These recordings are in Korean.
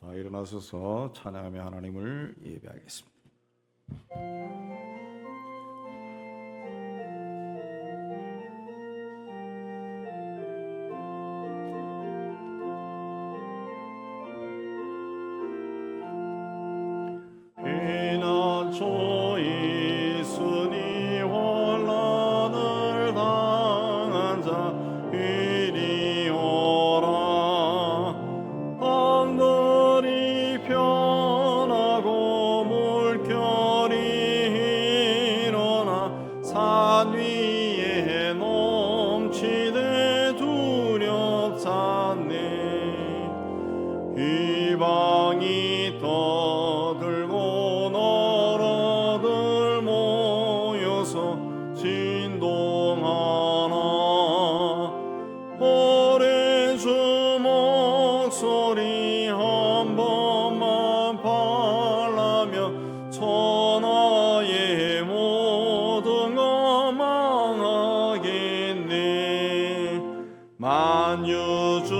다 일어나셔서 찬양하며 하나님을 예배하겠습니다. 피난처 있으니 환난을 당한 자 이리 오라. 하늘이 편하고 물결이 일어나 산 위에 넘치되 두렵잖네. 이방이 떠들고 나라들 모여서 진동하나. 오래 주 목소리 한 번만 parla며 천하의 모든 것 망하겠네. 만유주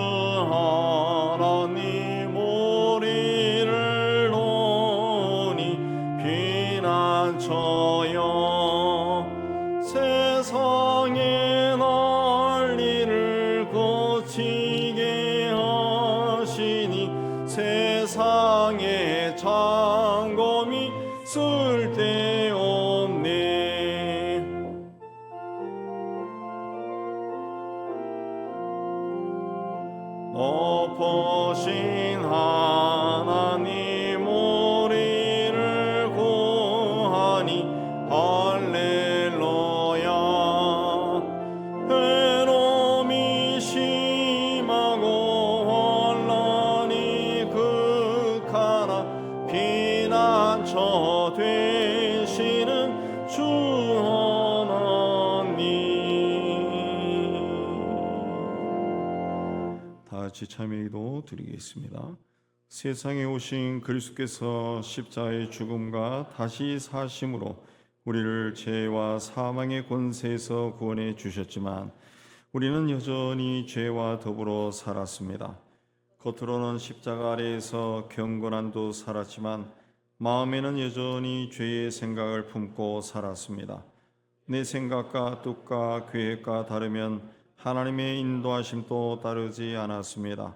하나님 우리를 도니 피난처여. 세상의 난리를 고치게 하시니 세상의 장검이 쓸데없네. 높으신 하나님 우리를 구하니 할렐루야. 괴로움이 심하고 환난이 극하나 피난처 되시는 주 하나님. 다 같이 참여기도 드리겠습니다. 세상에 오신 그리스도께서 십자가의 죽음과 다시 사심으로 우리를 죄와 사망의 권세에서 구원해 주셨지만 우리는 여전히 죄와 더불어 살았습니다. 겉으로는 십자가 아래에서 경건한도 살았지만 마음에는 여전히 죄의 생각을 품고 살았습니다. 내 생각과 뜻과 계획과 다르면 하나님의 인도하심도 따르지 않았습니다.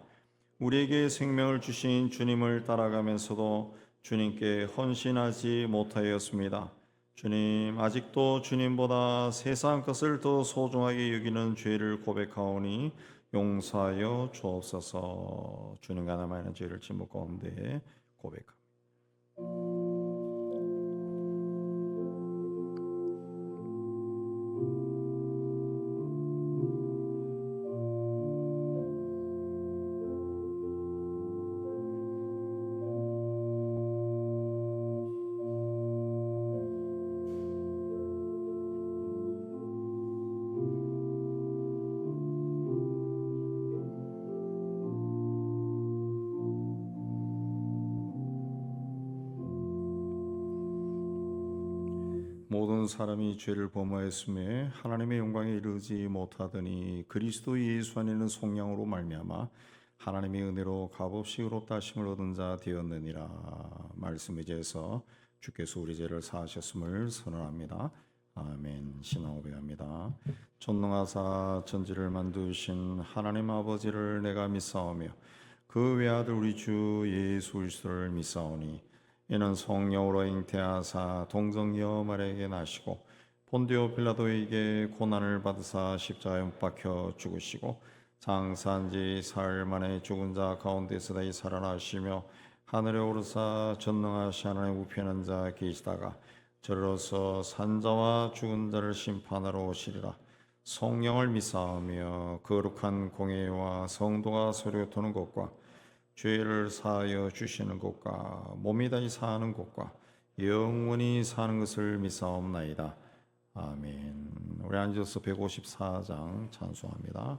우리에게 생명을 주신 주님을 따라가면서도 주님께 헌신하지 못하였습니다. 주님, 아직도 주님보다 세상 것을 더 소중하게 여기는 죄를 고백하오니 용서하여 주옵소서. 주님과 남아있는 죄를 침묵 가운데 고백합니다. 모든 사람이 죄를 범하였음에 하나님의 영광에 이르지 못하더니 그리스도 예수 안에는 속량으로 말미암아 하나님의 은혜로 값없이 의롭다 하심을 얻은 자 되었느니라. 말씀에 대해서 주께서 우리 죄를 사하셨음을 선언합니다. 아멘. 신앙 고백합니다. 전능하사 천지를 만드신 하나님 아버지를 내가 믿사오며 그 외아들 우리 주 예수 그리스도를 믿사오니 이는 성령으로 잉태하사 동정녀 마리아에게 나시고 본디오 빌라도에게 고난을 받으사 십자가에 못 박혀 죽으시고 장사한 지 사흘 만에 죽은 자 가운데서 다시 살아나시며 하늘에 오르사 전능하신 하나님 우편에 앉아 계시다가 저로서 산자와 죽은 자를 심판하러 오시리라. 성령을 믿사오며 거룩한 공회와 성도가 서로 도는 것과 죄를 사하여 주시는 것과 몸이 다시 사는 것과 영원히 사는 것을 믿사옵나이다. 아멘. 우리 앉아서 154장 찬송합니다.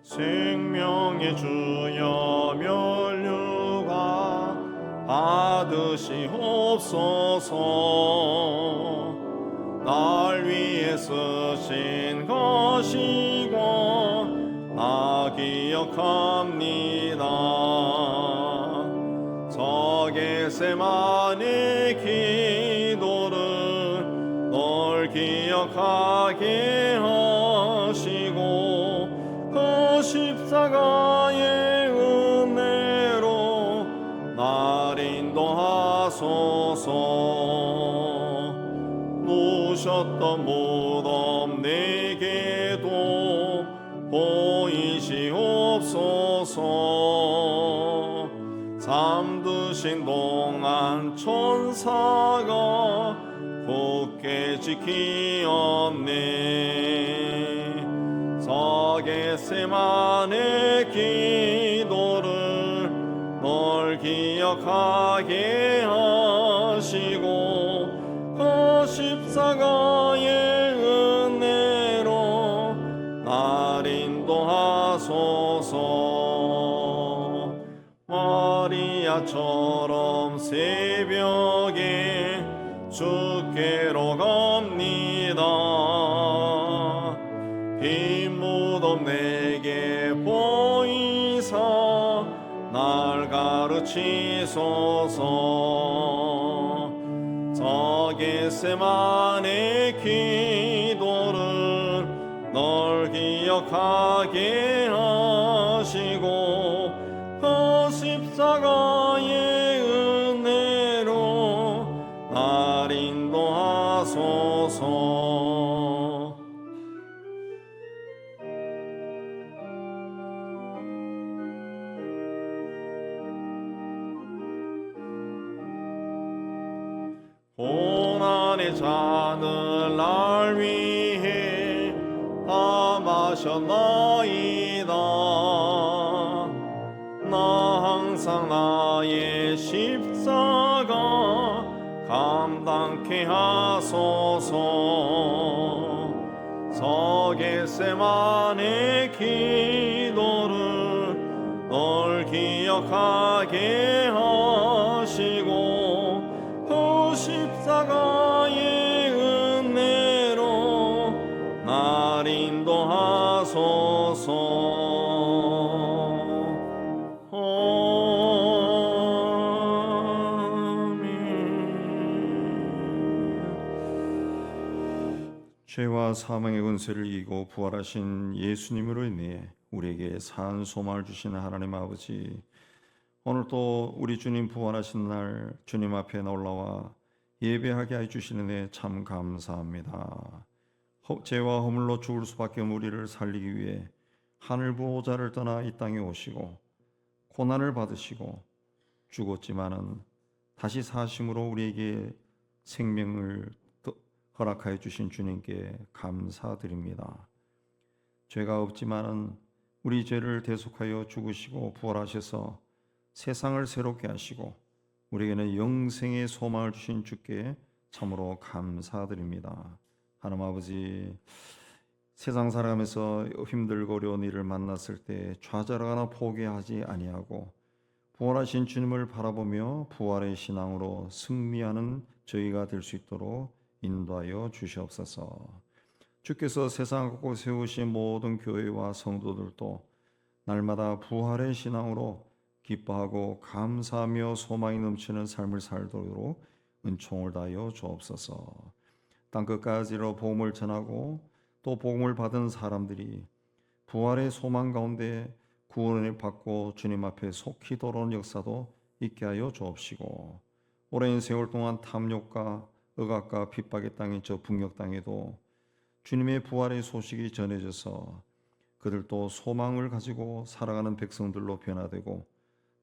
생명의 주여 면류관 받으시옵소서. 날 위해 쓰신 것이고 나 기억합니다. 저 겟세마네 기도를 널 기억하게 하시고 그 십자가의 은혜로 날 인도하소서. 누셨던 무덤 내게도 보이시옵소서. 잠드신 동안 천사가 굳게 지키었네. 저 겟세마네 기도를 널 기억하게 하시고 그 십자가의 은혜로 날 인도하소서. 마리아처럼 새벽에 주께로 갑니다. 빈 무덤 내게 보이사 날 가르치소서. 저 겟세마네 기도를 널 기억하게 하시고 그 십자가의 은혜로 날 인도하소서. 고난의 잔을 날 위해 다 마셨나이다. 나 항상 나의 십자가 감당케 하소서. 저 겟세마네 기도를 널 기억하게 하시고 그 십자가의 은혜로 날 인도하소서. 죄와 사망의 권세를 이기고 부활하신 예수님으로 인해 우리에게 산 소망을 주시는 하나님 아버지, 오늘 또 우리 주님 부활하신 날 주님 앞에 올라와 예배하게 해주시는 데 참 감사합니다. 죄와 허물로 죽을 수밖에 없는 우리를 살리기 위해 하늘 보호자를 떠나 이 땅에 오시고 고난을 받으시고 죽었지만은 다시 사심으로 우리에게 생명을 허락하여 주신 주님께 감사드립니다. 죄가 없지만은 우리 죄를 대속하여 죽으시고 부활하셔서 세상을 새롭게 하시고 우리에게는 영생의 소망을 주신 주께 참으로 감사드립니다. 하나님 아버지, 세상 살아가면서 힘들고 어려운 일을 만났을 때 좌절하거나 포기하지 아니하고 부활하신 주님을 바라보며 부활의 신앙으로 승리하는 저희가 될 수 있도록 인도하여 주시옵소서. 주께서 세상 곳곳에 세우신 모든 교회와 성도들도 날마다 부활의 신앙으로 기뻐하고 감사하며 소망이 넘치는 삶을 살도록 은총을 다하여 주옵소서. 땅끝까지로 복음을 전하고 또 복음을 받은 사람들이 부활의 소망 가운데 구원을 받고 주님 앞에 속히 돌아오는 역사도 있게 하여 주옵시고, 오랜 세월 동안 탐욕과 억압과 핍박의 땅인 저 북녘 땅에도 주님의 부활의 소식이 전해져서 그들도 소망을 가지고 살아가는 백성들로 변화되고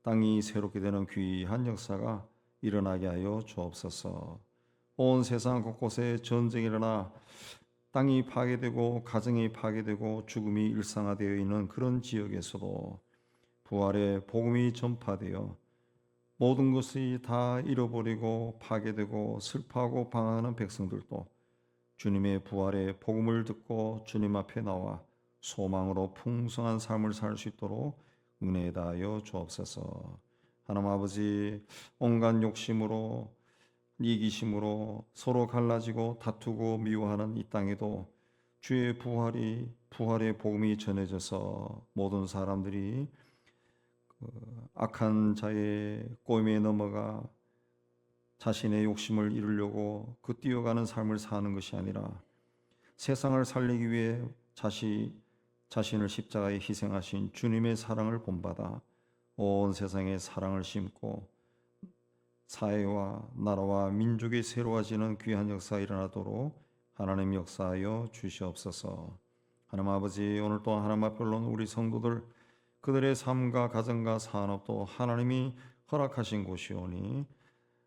땅이 새롭게 되는 귀한 역사가 일어나게 하여 주옵소서. 온 세상 곳곳에 전쟁이 일어나 땅이 파괴되고 가정이 파괴되고 죽음이 일상화되어 있는 그런 지역에서도 부활의 복음이 전파되어 모든 것이 다 잃어버리고 파괴되고 슬퍼하고 방황하는 백성들도 주님의 부활의 복음을 듣고 주님 앞에 나와 소망으로 풍성한 삶을 살 수 있도록 은혜 다하여 주옵소서. 하나님 아버지, 온갖 욕심으로 이기심으로 서로 갈라지고 다투고 미워하는 이 땅에도 주의 부활의 복음이 전해져서 모든 사람들이 악한 자의 꼬임에 넘어가 자신의 욕심을 이루려고 뛰어가는 삶을 사는 것이 아니라 세상을 살리기 위해 자신을 십자가에 희생하신 주님의 사랑을 본받아 온 세상에 사랑을 심고 사회와 나라와 민족이 새로워지는 귀한 역사가 일어나도록 하나님 역사하여 주시옵소서. 하나님 아버지, 오늘 또 하나님 앞에 올라온 우리 성도들, 그들의 삶과 가정과 산업도 하나님이 허락하신 곳이오니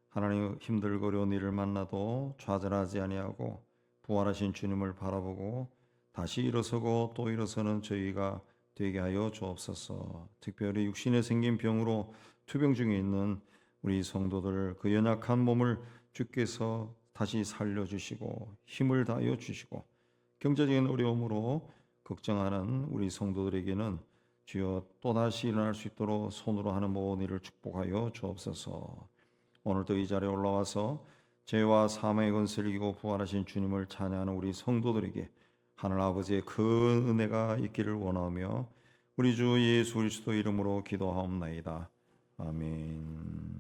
하나님 힘들고 어려운 일을 만나도 좌절하지 아니하고 부활하신 주님을 바라보고 다시 일어서고 또 일어서는 저희가 되게 하여 주옵소서. 특별히 육신에 생긴 병으로 투병 중에 있는 우리 성도들, 그 연약한 몸을 주께서 다시 살려주시고 힘을 다하여 주시고, 경제적인 어려움으로 걱정하는 우리 성도들에게는 주여 또다시 일어날 수 있도록 손으로 하는 모든 일을 축복하여 주옵소서. 오늘도 이 자리에 올라와서 죄와 사망의 권세를 이기고 부활하신 주님을 찬양하는 우리 성도들에게 하늘 아버지의 그 은혜가 있기를 원하며 우리 주 예수 그리스도 이름으로 기도하옵나이다. 아멘.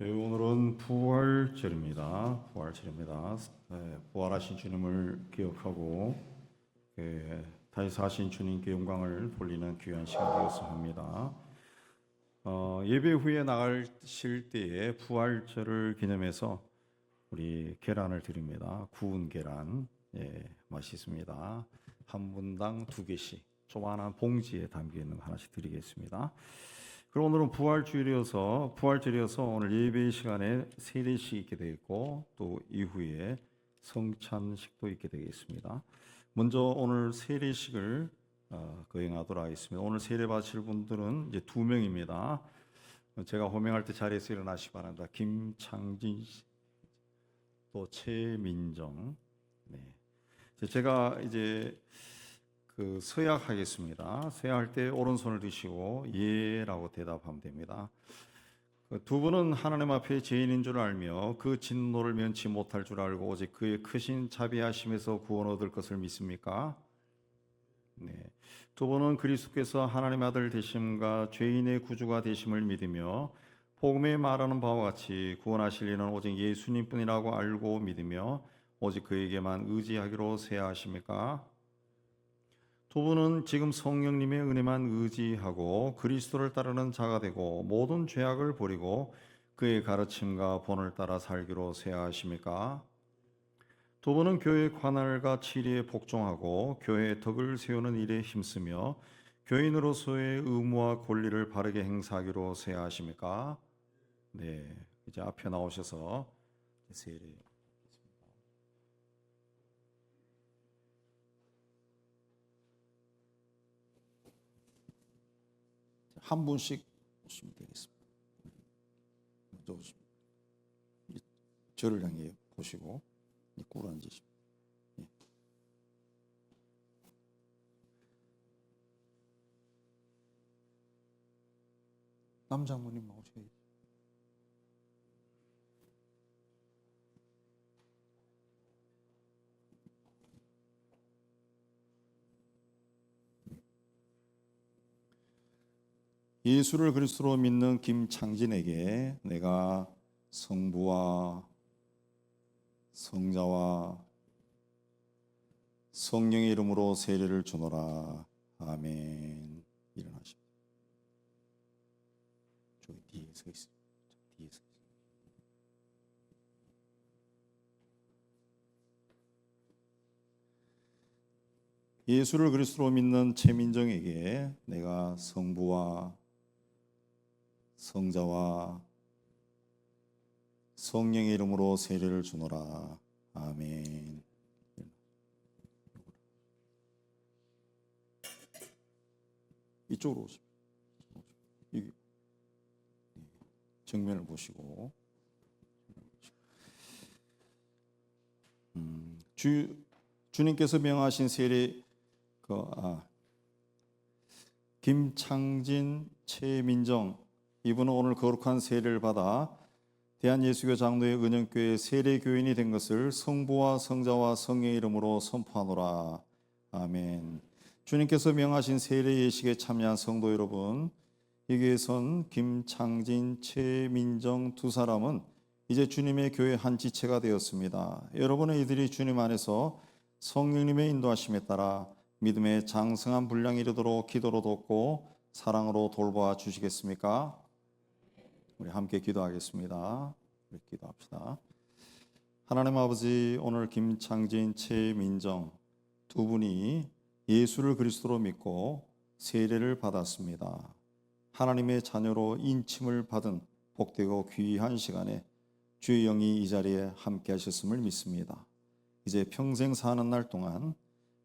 저희 오늘은 부활절입니다. 부활절입니다. 부활하신 주님을 기억하고 다시 사신 주님께 영광을 돌리는 귀한 시간 되었으면 합니다. 예배 후에 나가실 때에 부활절을 기념해서 우리 계란을 드립니다. 구운 계란, 맛있습니다. 한 분당 2개씩 조그마한 봉지에 담겨 있는 거 하나씩 드리겠습니다. 그럼 오늘은 부활절이어서 오늘 예배 시간에 세례식 있게 되어 있고 또 이후에 성찬식도 있게 되겠습니다. 먼저 오늘 세례식을 거행하도록 하겠습니다. 오늘 세례 받으실 분들은 이제 2명입니다. 제가 호명할 때 자리에서 일어나시기 바랍니다. 김창진 씨, 또 최민정. 네. 제가 이제 서약하겠습니다. 서약할 때 오른손을 드시고 예라고 대답하면 됩니다. 두 분은 하나님 앞에 죄인인 줄 알며 그 진노를 면치 못할 줄 알고 오직 그의 크신 자비하심에서 구원 얻을 것을 믿습니까? 네. 두 분은 그리스도께서 하나님 아들 되심과 죄인의 구주가 되심을 믿으며 복음에 말하는 바와 같이 구원하실 이는 오직 예수님뿐이라고 알고 믿으며 오직 그에게만 의지하기로 세하십니까? 두 분은 지금 성령님의 은혜만 의지하고 그리스도를 따르는 자가 되고 모든 죄악을 버리고 그의 가르침과 본을 따라 살기로 세하십니까? 두 분은 교회 관할과 치리에 복종하고 교회의 덕을 세우는 일에 힘쓰며 교인으로서의 의무와 권리를 바르게 행사하기로 세하십니까? 네, 이제 앞에 나오셔서 세례. 한 분씩 오시면 되겠습니다. 먼저 오시면 저를 향해 보시고 꿇어 앉으시면. 예. 남장모님 나오셔야지. 예수를 그리스도로 믿는 김창진에게 내가 성부와 성자와 성령의 이름으로 세례를 주노라. 아멘. 일어나십시오. 저 뒤에 서 있습니다. 뒤에 서 있습니다. 예수를 그리스도로 믿는 최민정에게 내가 성부와 성자와 성령의 이름으로 세례를 주노라. 아멘. 이쪽으로 오십시오. 여기 정면을 보시고. 주님께서 명하신 세례 김창진, 최민정 이분은 오늘 거룩한 세례를 받아 대한예수교 장로의 은영교회 세례교인이 된 것을 성부와 성자와 성령의 이름으로 선포하노라. 아멘. 주님께서 명하신 세례 예식에 참여한 성도 여러분, 여기에선 김창진, 최민정 두 사람은 이제 주님의 교회 한 지체가 되었습니다. 여러분은 이들이 주님 안에서 성령님의 인도하심에 따라 믿음의 장성한 분량이 이르도록 기도로 돕고 사랑으로 돌보아 주시겠습니까? 우리 함께 기도하겠습니다. 우리 기도합시다. 하나님 아버지, 오늘 김창진, 최민정 두 분이 예수를 그리스도로 믿고 세례를 받았습니다. 하나님의 자녀로 인침을 받은 복되고 귀한 시간에 주의 영이 이 자리에 함께 하셨음을 믿습니다. 이제 평생 사는 날 동안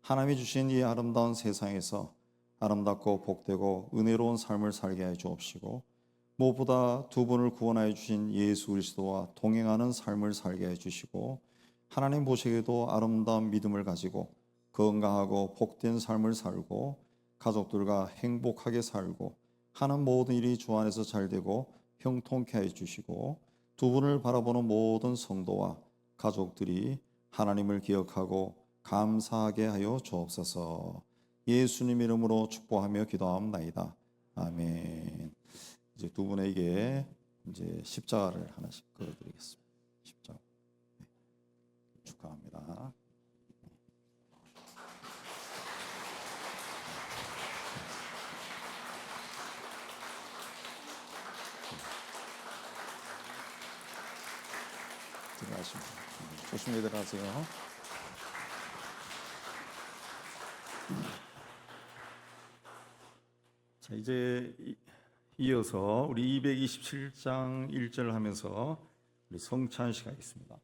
하나님이 주신 이 아름다운 세상에서 아름답고 복되고 은혜로운 삶을 살게 해 주옵시고 무엇보다 두 분을 구원하여 주신 예수 그리스도와 동행하는 삶을 살게 해 주시고 하나님 보시기에도 아름다운 믿음을 가지고 건강하고 복된 삶을 살고 가족들과 행복하게 살고 하는 모든 일이 주 안에서 잘 되고 형통케 해 주시고 두 분을 바라보는 모든 성도와 가족들이 하나님을 기억하고 감사하게 하여 주옵소서. 예수님 이름으로 축복하며 기도하옵나이다. 아멘. 이제 두 분에게 이제 십자가를 하나씩 걸어드리겠습니다. 십자가. 네. 축하합니다. 들어가십니다. 조심히 들어가세요. 자, 이제 이어서 우리 227장 1절 하면서 우리 성찬식가 있습니다.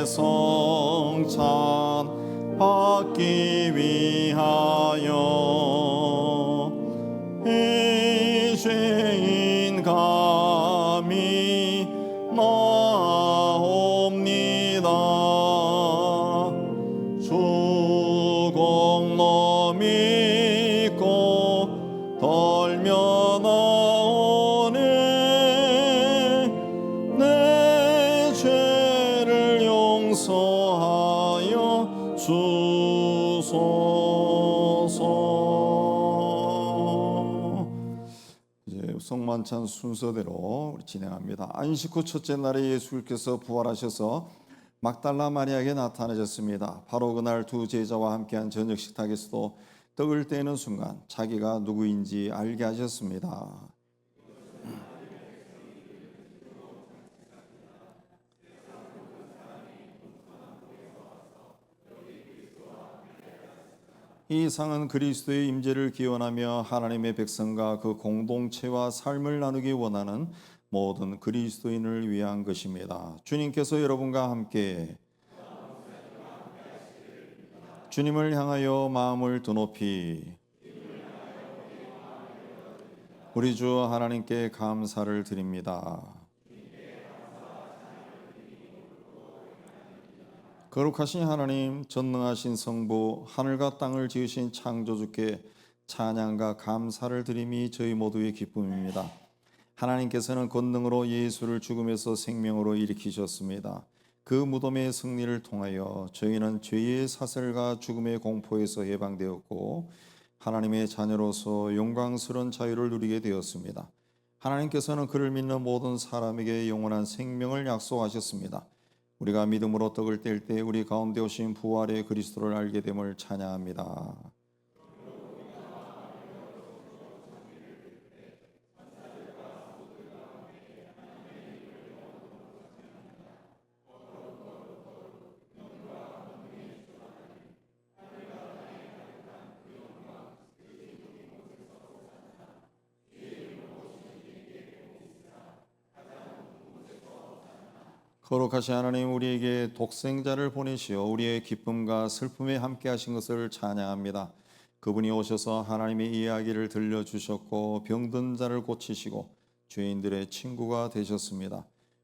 성찬 받기 위하여 이 죄인 감히 나옵니다. 주 공로 믿고 돌며 나오네. 내 죄를 용서하여 주소서. 이제 성만찬 순서대로 우리 진행합니다. 안식 후 첫째 날에 예수께서 부활하셔서 막달라 마리아에게 나타나셨습니다. 바로 그날 두 제자와 함께한 저녁 식탁에서도 떡을 떼는 순간 자기가 누구인지 알게 하셨습니다. 이 상은 그리스도의 임재를 기원하며 하나님의 백성과 그 공동체와 삶을 나누기 원하는 모든 그리스도인을 위한 것입니다. 주님께서 여러분과 함께 주님을 향하여 마음을 드높이 우리 주 하나님께 감사를 드립니다. 거룩하신 하나님, 전능하신 성부, 하늘과 땅을 지으신 창조주께 찬양과 감사를 드림이 저희 모두의 기쁨입니다. 하나님께서는 권능으로 예수를 죽음에서 생명으로 일으키셨습니다. 그 무덤의 승리를 통하여 저희는 죄의 사슬과 죽음의 공포에서 해방되었고 하나님의 자녀로서 영광스러운 자유를 누리게 되었습니다. 하나님께서는 그를 믿는 모든 사람에게 영원한 생명을 약속하셨습니다. 우리가 믿음으로 떡을 뗄 때 우리 가운데 오신 부활의 그리스도를 알게 됨을 찬양합니다. 거룩하신 하나님, 우리에게 독생자를 보내시어 우리의 기쁨과 슬픔에 함께 하신 것을 찬양합니다. 그분이 오셔서 하나님의 이야기를 들려주셨고 병든 자를 고치시고 죄인들의 친구가 되셨습니다.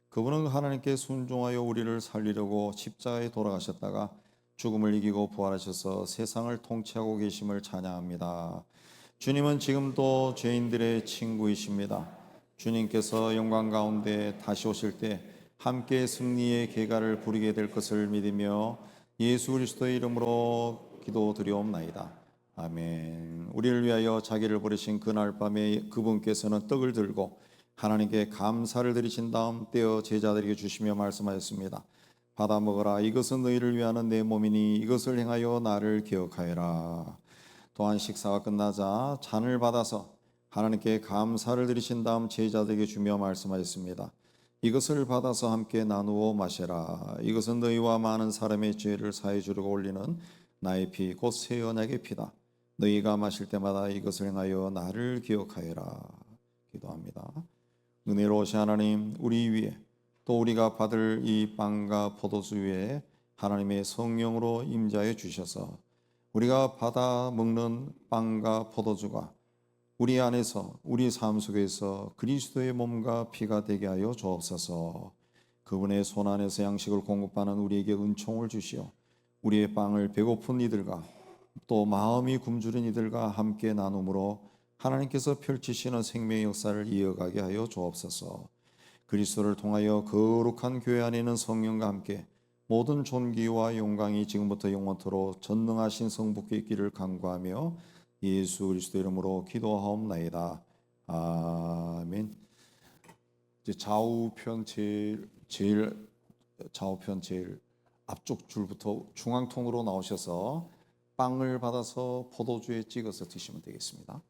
그분은 하나님께 순종하여 우리를 살리려고 십자가에 돌아가셨다가 죽음을 이기고 부활하셔서 세상을 통치하고 계심을 찬양합니다. 주님은 지금도 죄인들의 친구이십니다. 주님께서 영광 가운데 다시 오실 때 함께 승리의 계가를 부리게 될 것을 믿으며 예수 그리스도의 이름으로 기도드리옵나이다. 아멘. 우리를 위하여 자기를 버리신 그날 밤에 그분께서는 떡을 들고 하나님께 감사를 드리신 다음 떼어 제자들에게 주시며 말씀하셨습니다. 받아 먹어라. 이것은 너희를 위하는 내 몸이니 이것을 행하여 나를 기억하여라. 또한 식사가 끝나자 잔을 받아서 하나님께 감사를 드리신 다음 제자들에게 주며 말씀하셨습니다. 이것을 받아서 함께 나누어 마셔라. 이것은 너희와 많은 사람의 죄를 사해 주려고 올리는 나의 피 곧 새 언약의 피다. 너희가 마실 때마다 이것을 행하여 나를 기억하여라. 기도합니다. 은혜로우신 하나님, 우리 위에 또 우리가 받을 이 빵과 포도주 위에 하나님의 성령으로 임재하여 주셔서 우리가 받아 먹는 빵과 포도주가 우리 안에서 우리 삶 속에서 그리스도의 몸과 피가 되게 하여 주옵소서. 그분의 손 안에서 양식을 공급하는 우리에게 은총을 주시어 우리의 빵을 배고픈 이들과 또 마음이 굶주린 이들과 함께 나눔으로 하나님께서 펼치시는 생명의 역사를 이어가게 하여 주옵소서. 그리스도를 통하여 거룩한 교회 안에 있는 성령과 함께 모든 존귀와 영광이 지금부터 영원토록 전능하신 성부께 있기를 간구하며 예수 그리스도 이름으로 기도하옵나이다. 아멘. 이제 좌우편 제일 좌우편 제일 앞쪽 줄부터 중앙통으로 나오셔서 빵을 받아서 포도주에 찍어서 드시면 되겠습니다.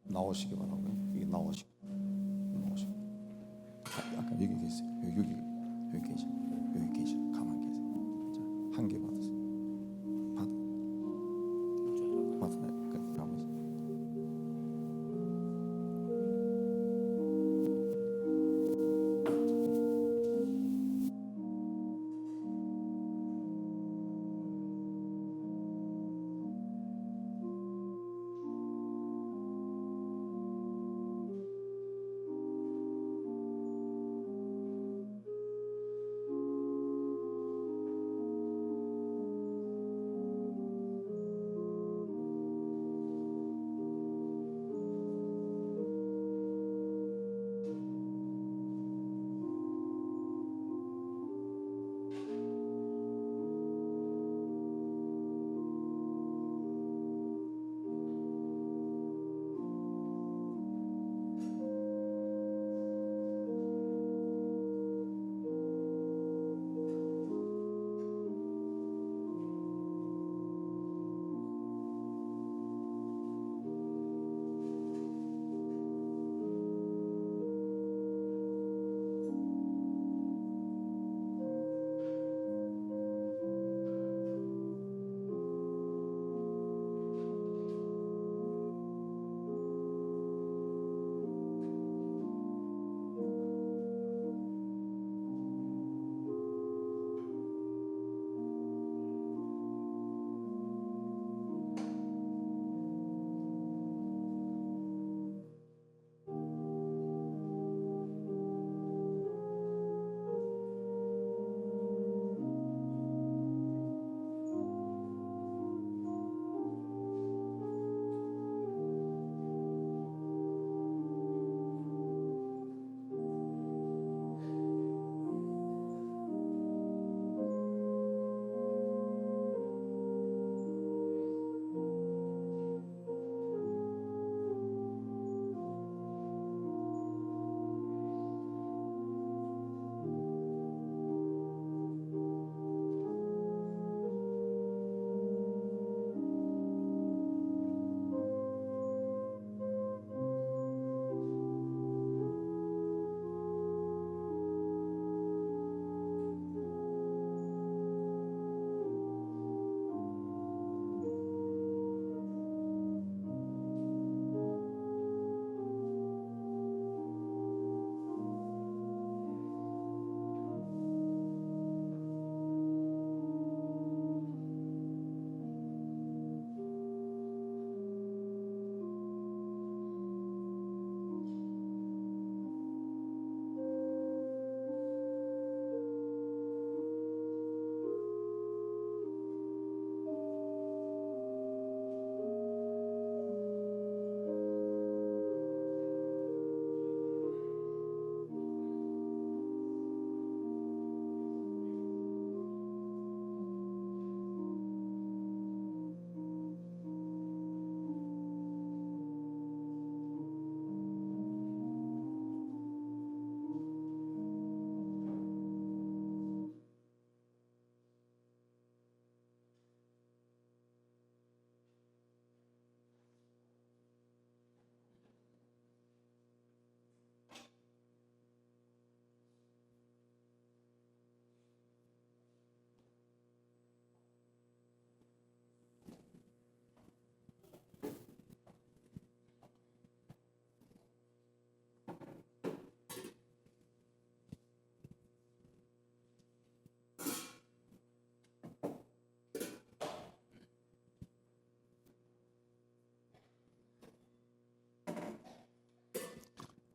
나오시기 바라고요. 여기 나오시고. 아까 여기 계세요. 여기 계셔. 여기 계셔. 가만 계세요. 자, 한 개 받으세요. 받으네. 가만 있어.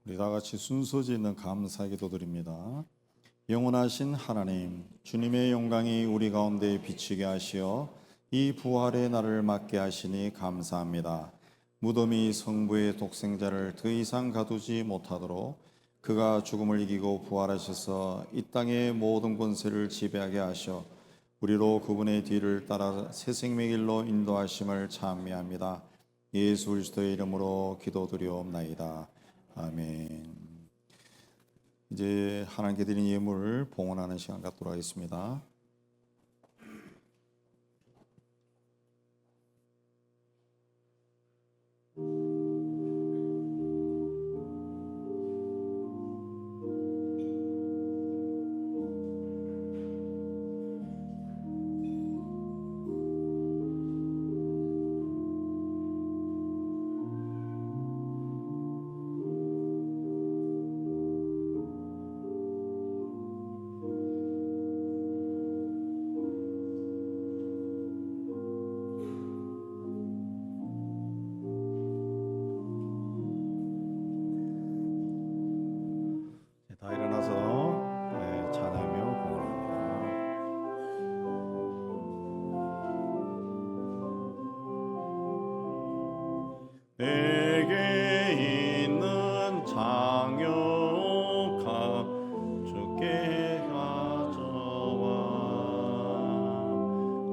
우리 다 같이 순서지 있는 감사 기도드립니다. 영원하신 하나님, 주님의 영광이 우리 가운데 비치게 하시어 이 부활의 날을 맞게 하시니 감사합니다. 무덤이 성부의 독생자를 더 이상 가두지 못하도록 그가 죽음을 이기고 부활하셔서 이 땅의 모든 권세를 지배하게 하셔 우리로 그분의 뒤를 따라 새 생명의 길로 인도하심을 찬미합니다. 예수 그리스도의 이름으로 기도드리옵나이다. 아멘. 이제 하나님께 드린 예물을 봉헌하는 시간 갖도록 하겠습니다. 다 일어나서 찬양하며 봉헌합니다. 내게 있는 장요가 주께 가져와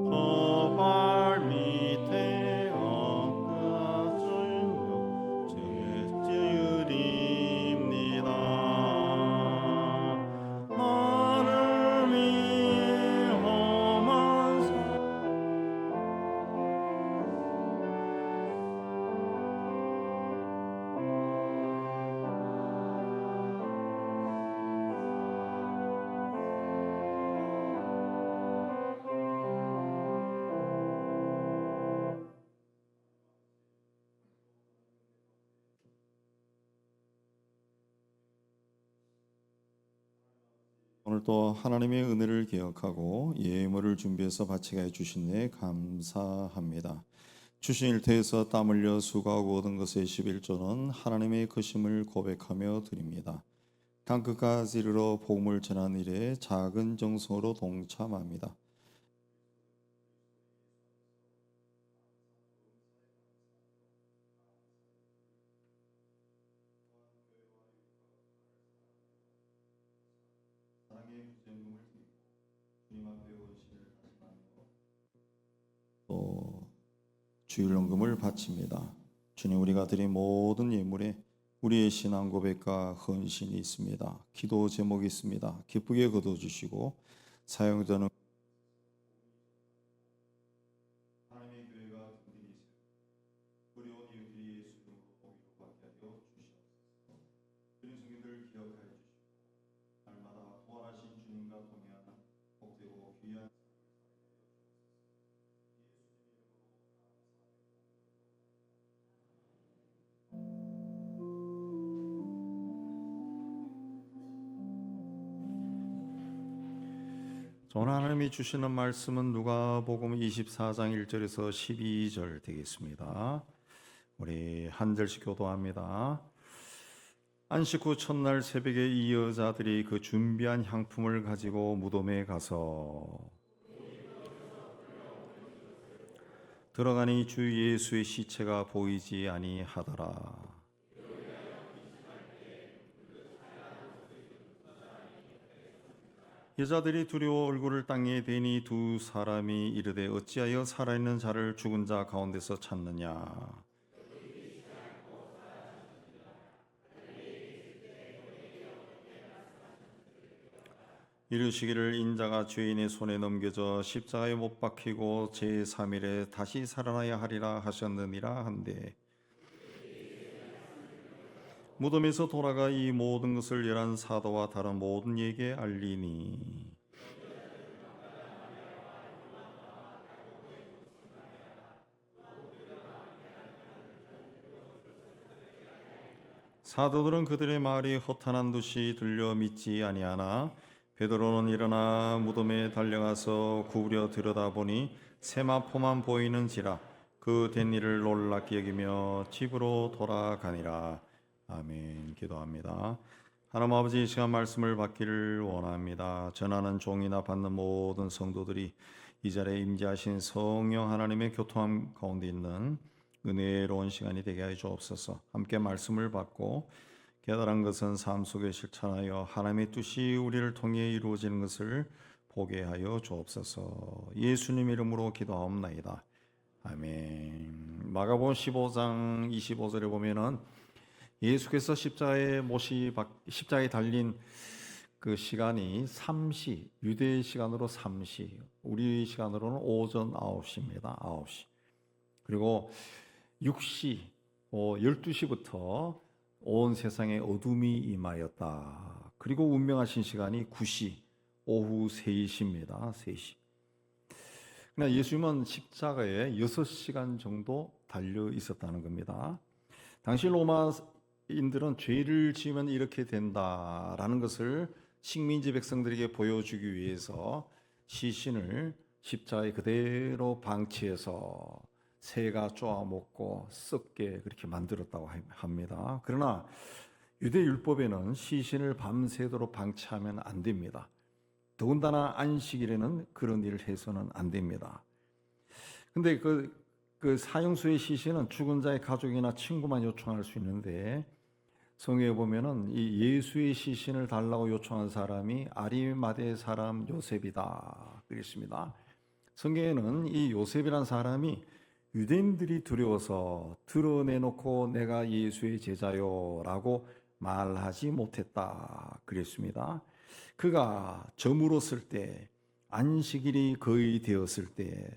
그 발 밑에 엎어주며 제지으립니다. 나를 위해 험한 오늘 또 하나님의 은혜를 기억하고 예물을 준비해서 바치게 해주신 데 감사합니다. 주신 일터에서 땀 흘려 수고하고 얻은 것의 11조는 하나님의 크심을 고백하며 드립니다. 땅끝까지 이르러 복음을 전하는 일에 작은 정성으로 동참합니다. 또 주일연금을 바칩니다. 주님, 우리가 드린 모든 예물에 우리의 신앙 고백과 헌신이 있습니다. 기도 제목이 있습니다. 기쁘게 거둬주시고 사용되는 하나님의 교회가 든든히 어려운 이웃들이 예수 이름으로 복을 받게 하여 주시옵소서. 주님 성도들 기억하여 주시고 날마다 부활하신 주님과 동행하는 복되고 귀한 오늘 하나님이 주시는 말씀은 누가복음 24장 1절에서 12절 되겠습니다. 우리 한 절씩 교도합니다. 안식 후 첫날 새벽에 이 여자들이 그 준비한 향품을 가지고 무덤에 가서 들어가니 주 예수의 시체가 보이지 아니하더라. 여자들이 두려워 얼굴을 땅에 대니 두 사람이 이르되 어찌하여 살아있는 자를 죽은 자 가운데서 찾느냐. 이르시기를 인자가 죄인의 손에 넘겨져 십자가에 못 박히고 제3일에 다시 살아나야 하리라 하셨느니라 한데 무덤에서 돌아가 이 모든 것을 열한 사도와 다른 모든 이에게 알리니 사도들은 그들의 말이 허탄한 듯이 들려 믿지 아니하나 베드로는 일어나 무덤에 달려가서 구부려 들여다보니 세마포만 보이는지라 그 된 일을 놀랍게 여기며 집으로 돌아가니라. 아멘. 기도합니다. 하나님 아버지, 이 시간 말씀을 받기를 원합니다. 전하는 종이나 받는 모든 성도들이 이 자리에 임재하신 성령 하나님의 교통함 가운데 있는 은혜로운 시간이 되게 하여 주옵소서. 함께 말씀을 받고 깨달은 것은 삶 속에 실천하여 하나님의 뜻이 우리를 통해 이루어지는 것을 보게 하여 주옵소서. 예수님 이름으로 기도하옵나이다. 아멘. 마가복음 15장 25절에 보면은 예수께서 십자가에 달린 그 시간이 3시, 유대 시간으로 3시, 우리 시간으로는 오전 9시입니다. 9시. 그리고 6시, 12시부터 온 세상에 어둠이 임하였다. 그리고 운명하신 시간이 9시, 오후 3시입니다. 3시. 그러나 예수님은 십자가에 6시간 정도 달려 있었다는 겁니다. 당시 로마인들은 죄를 지으면 이렇게 된다라는 것을 식민지 백성들에게 보여주기 위해서 시신을 십자가에 그대로 방치해서 새가 쪼아먹고 썩게 그렇게 만들었다고 합니다. 그러나 유대 율법에는 시신을 밤새도록 방치하면 안 됩니다. 더군다나 안식일에는 그런 일을 해서는 안 됩니다. 근데 그 사형수의 시신은 죽은 자의 가족이나 친구만 요청할 수 있는데 성경에 보면은 이 예수의 시신을 달라고 요청한 사람이 아리마대 사람 요셉이다 그랬습니다. 성경에는 이 요셉이란 사람이 유대인들이 두려워서 드러내놓고 내가 예수의 제자요라고 말하지 못했다 그랬습니다. 그가 저물었을 때, 안식일이 거의 되었을 때,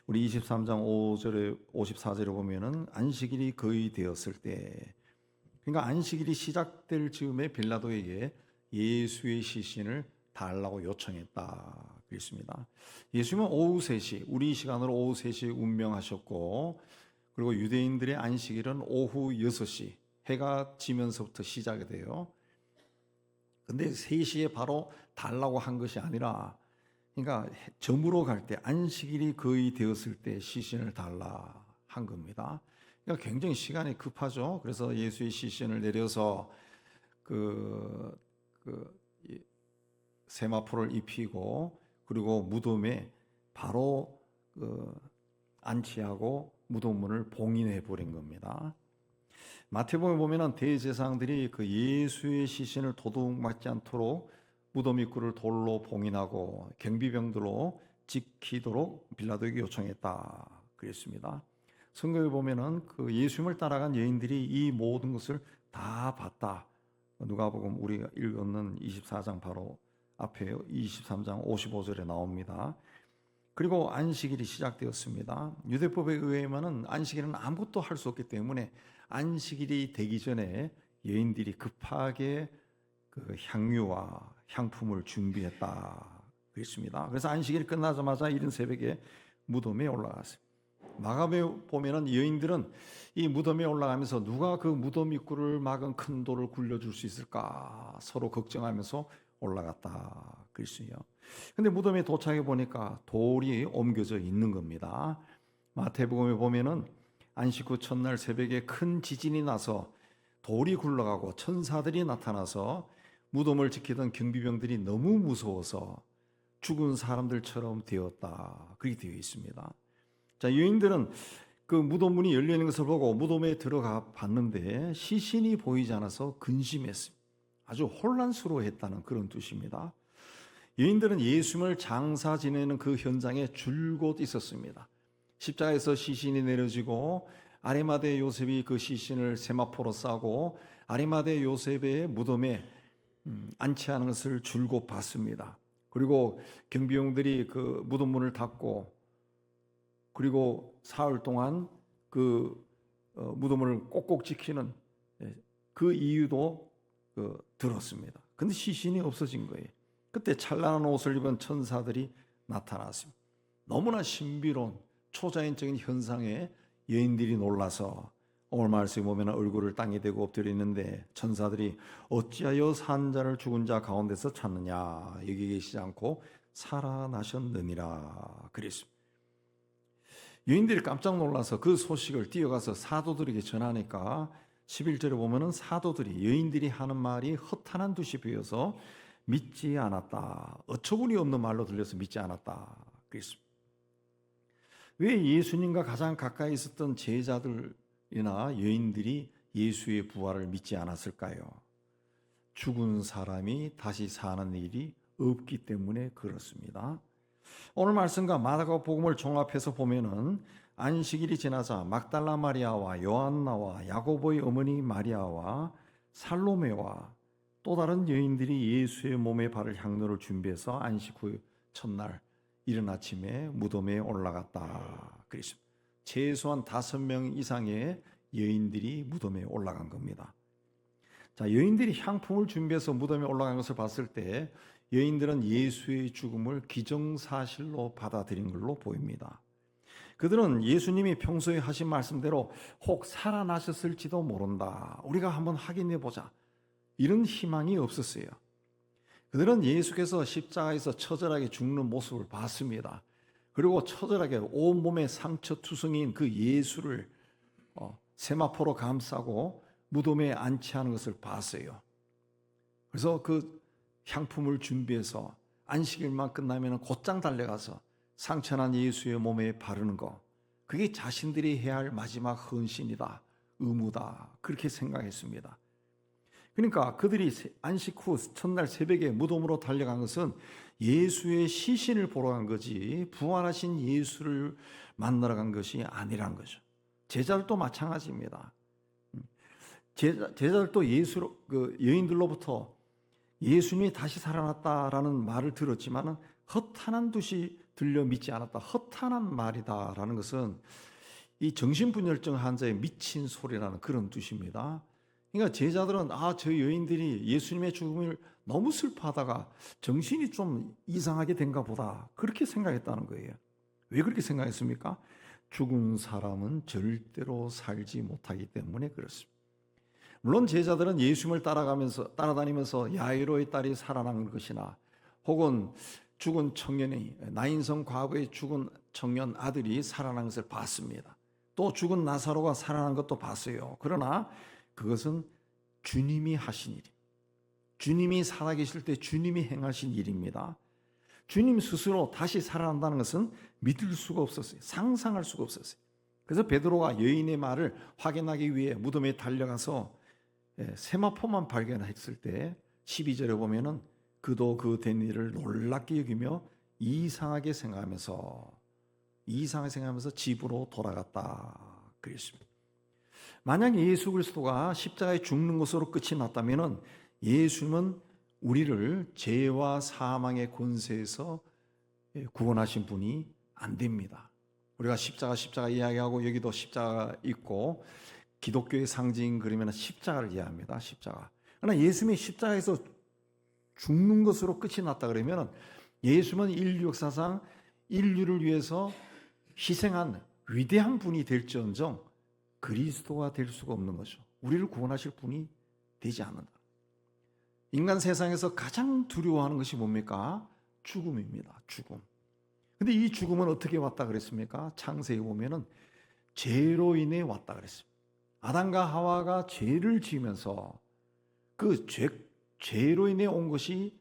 우리 23장 5절에 54절에 보면은 안식일이 거의 되었을 때, 그러니까 안식일이 시작될 즈음에 빌라도에게 예수의 시신을 달라고 요청했다 그랬습니다. 예수님은 오후 3시, 우리 시간으로 오후 3시에 운명하셨고, 그리고 유대인들의 안식일은 오후 6시, 해가 지면서부터 시작이 돼요. 근데 3시에 바로 달라고 한 것이 아니라, 그러니까 저물어 갈 때, 안식일이 거의 되었을 때 시신을 달라 한 겁니다. 그러니까 굉장히 시간이 급하죠. 그래서 예수의 시신을 내려서 세마포를 입히고, 그리고 무덤에 바로 안치하고 무덤문을 봉인해 버린 겁니다. 마태복음에 보면은 대제사장들이 그 예수의 시신을 도둑 맞지 않도록 무덤 입구를 돌로 봉인하고 경비병들로 지키도록 빌라도에게 요청했다 그랬습니다. 성경에 보면은 그 예수님을 따라간 여인들이 이 모든 것을 다 봤다. 누가복음 우리가 읽었는 24장 바로 앞에 23장 55절에 나옵니다. 그리고 안식일이 시작되었습니다. 유대법에 의하면은 안식일은 아무것도 할 수 없기 때문에 안식일이 되기 전에 여인들이 급하게 그 향유와 향품을 준비했다 그랬습니다. 그래서 안식일이 끝나자마자 이른 새벽에 무덤에 올라갔어요. 마가복음에 보면은 여인들은 이 무덤에 올라가면서 누가 그 무덤 입구를 막은 큰 돌을 굴려줄 수 있을까 서로 걱정하면서 올라갔다 그랬어요. 근데 무덤에 도착해 보니까 돌이 옮겨져 있는 겁니다. 마태복음에 보면은 안식 후 첫날 새벽에 큰 지진이 나서 돌이 굴러가고 천사들이 나타나서 무덤을 지키던 경비병들이 너무 무서워서 죽은 사람들처럼 되었다 그렇게 되어 있습니다. 자, 여인들은 그 무덤 문이 열려 있는 것을 보고 무덤에 들어가 봤는데 시신이 보이지 않아서 근심했습니다. 아주 혼란스러워했다는 그런 뜻입니다. 여인들은 예수님을 장사 지내는 그 현장에 줄곧 있었습니다. 십자가에서 시신이 내려지고 아리마대 요셉이 그 시신을 세마포로 싸고 아리마대 요셉의 무덤에 안치하는 것을 줄곧 봤습니다. 그리고 경비용들이 그 무덤 문을 닫고 그리고 사흘 동안 그 무덤을 꼭꼭 지키는 그 이유도 들었습니다. 근데 시신이 없어진 거예요. 그때 찬란한 옷을 입은 천사들이 나타났습니다. 너무나 신비로운 초자연적인 현상에 여인들이 놀라서 오늘 말씀에 보면 얼굴을 땅에 대고 엎드려 있는데 천사들이 어찌하여 산 자를 죽은 자 가운데서 찾느냐 여기 계시지 않고 살아나셨느니라 그랬습니다. 여인들이 깜짝 놀라서 그 소식을 뛰어가서 사도들에게 전하니까 11절에 보면은 사도들이 여인들이 하는 말이 허탄한 듯이 보여서 믿지 않았다. 어처구니 없는 말로 들려서 믿지 않았다. 그랬습니다. 왜 예수님과 가장 가까이 있었던 제자들이나 여인들이 예수의 부활을 믿지 않았을까요? 죽은 사람이 다시 사는 일이 없기 때문에 그렇습니다. 오늘 말씀과 마가복음을 종합해서 보면은 안식일이 지나자 막달라 마리아와 요한나와 야고보의 어머니 마리아와 살로메와 또 다른 여인들이 예수의 몸에 바를 향로를 준비해서 안식 후 첫날 이른 아침에 무덤에 올라갔다. 그랬습니다. 최소한 5명 이상의 여인들이 무덤에 올라간 겁니다. 자, 여인들이 향품을 준비해서 무덤에 올라간 것을 봤을 때 여인들은 예수의 죽음을 기정사실로 받아들인 걸로 보입니다. 그들은 예수님이 평소에 하신 말씀대로 혹 살아나셨을지도 모른다. 우리가 한번 확인해 보자. 이런 희망이 없었어요. 그들은 예수께서 십자가에서 처절하게 죽는 모습을 봤습니다. 그리고 처절하게 온몸에 상처투성이인 그 예수를 세마포로 감싸고 무덤에 안치하는 것을 봤어요. 그래서 그 향품을 준비해서 안식일만 끝나면 곧장 달려가서 상처난 예수의 몸에 바르는 것, 그게 자신들이 해야 할 마지막 헌신이다, 의무다, 그렇게 생각했습니다. 그러니까 그들이 안식 후 첫날 새벽에 무덤으로 달려간 것은 예수의 시신을 보러 간 거지 부활하신 예수를 만나러 간 것이 아니란 거죠. 제자들도 마찬가지입니다. 제자들도 여인들로부터 예수님이 다시 살아났다라는 말을 들었지만 허탄한 듯이 들려 믿지 않았다. 허탄한 말이다라는 것은 이 정신분열증 환자의 미친 소리라는 그런 뜻입니다. 그러니까 제자들은 저 여인들이 예수님의 죽음을 너무 슬퍼하다가 정신이 좀 이상하게 된가 보다 그렇게 생각했다는 거예요. 왜 그렇게 생각했습니까? 죽은 사람은 절대로 살지 못하기 때문에 그렇습니다. 물론 제자들은 예수님을 따라다니면서 야이로의 딸이 살아난 것이나 혹은 죽은 청년이 나인성 과부의 죽은 청년 아들이 살아난 것을 봤습니다. 또 죽은 나사로가 살아난 것도 봤어요. 그러나 그것은 주님이 하신 일입니다. 주님이 살아계실 때 주님이 행하신 일입니다. 주님 스스로 다시 살아난다는 것은 믿을 수가 없었어요. 상상할 수가 없었어요. 그래서 베드로가 여인의 말을 확인하기 위해 무덤에 달려가서 세마포만 발견했을 때 12절에 보면은 그도 그 된 일을 놀랍게 여기며 이상하게 생각하면서 집으로 돌아갔다 그랬습니다. 만약 예수 그리스도가 십자가에 죽는 것으로 끝이 났다면 예수님은 우리를 죄와 사망의 권세에서 구원하신 분이 안 됩니다. 우리가 십자가 이야기하고 여기도 십자가 있고 기독교의 상징 그러면 십자가를 이해합니다. 십자가. 그러나 예수님이 십자가에서 죽는 것으로 끝이 났다 그러면 예수님은 인류 역사상 인류를 위해서 희생한 위대한 분이 될지언정 그리스도가 될 수가 없는 거죠. 우리를 구원하실 분이 되지 않는다. 인간 세상에서 가장 두려워하는 것이 뭡니까? 죽음입니다. 죽음. 근데 이 죽음은 어떻게 왔다 그랬습니까? 창세기 보면은 죄로 인해 왔다 그랬습니다. 아담과 하와가 죄를 지으면서 그 죄로 인해 온 것이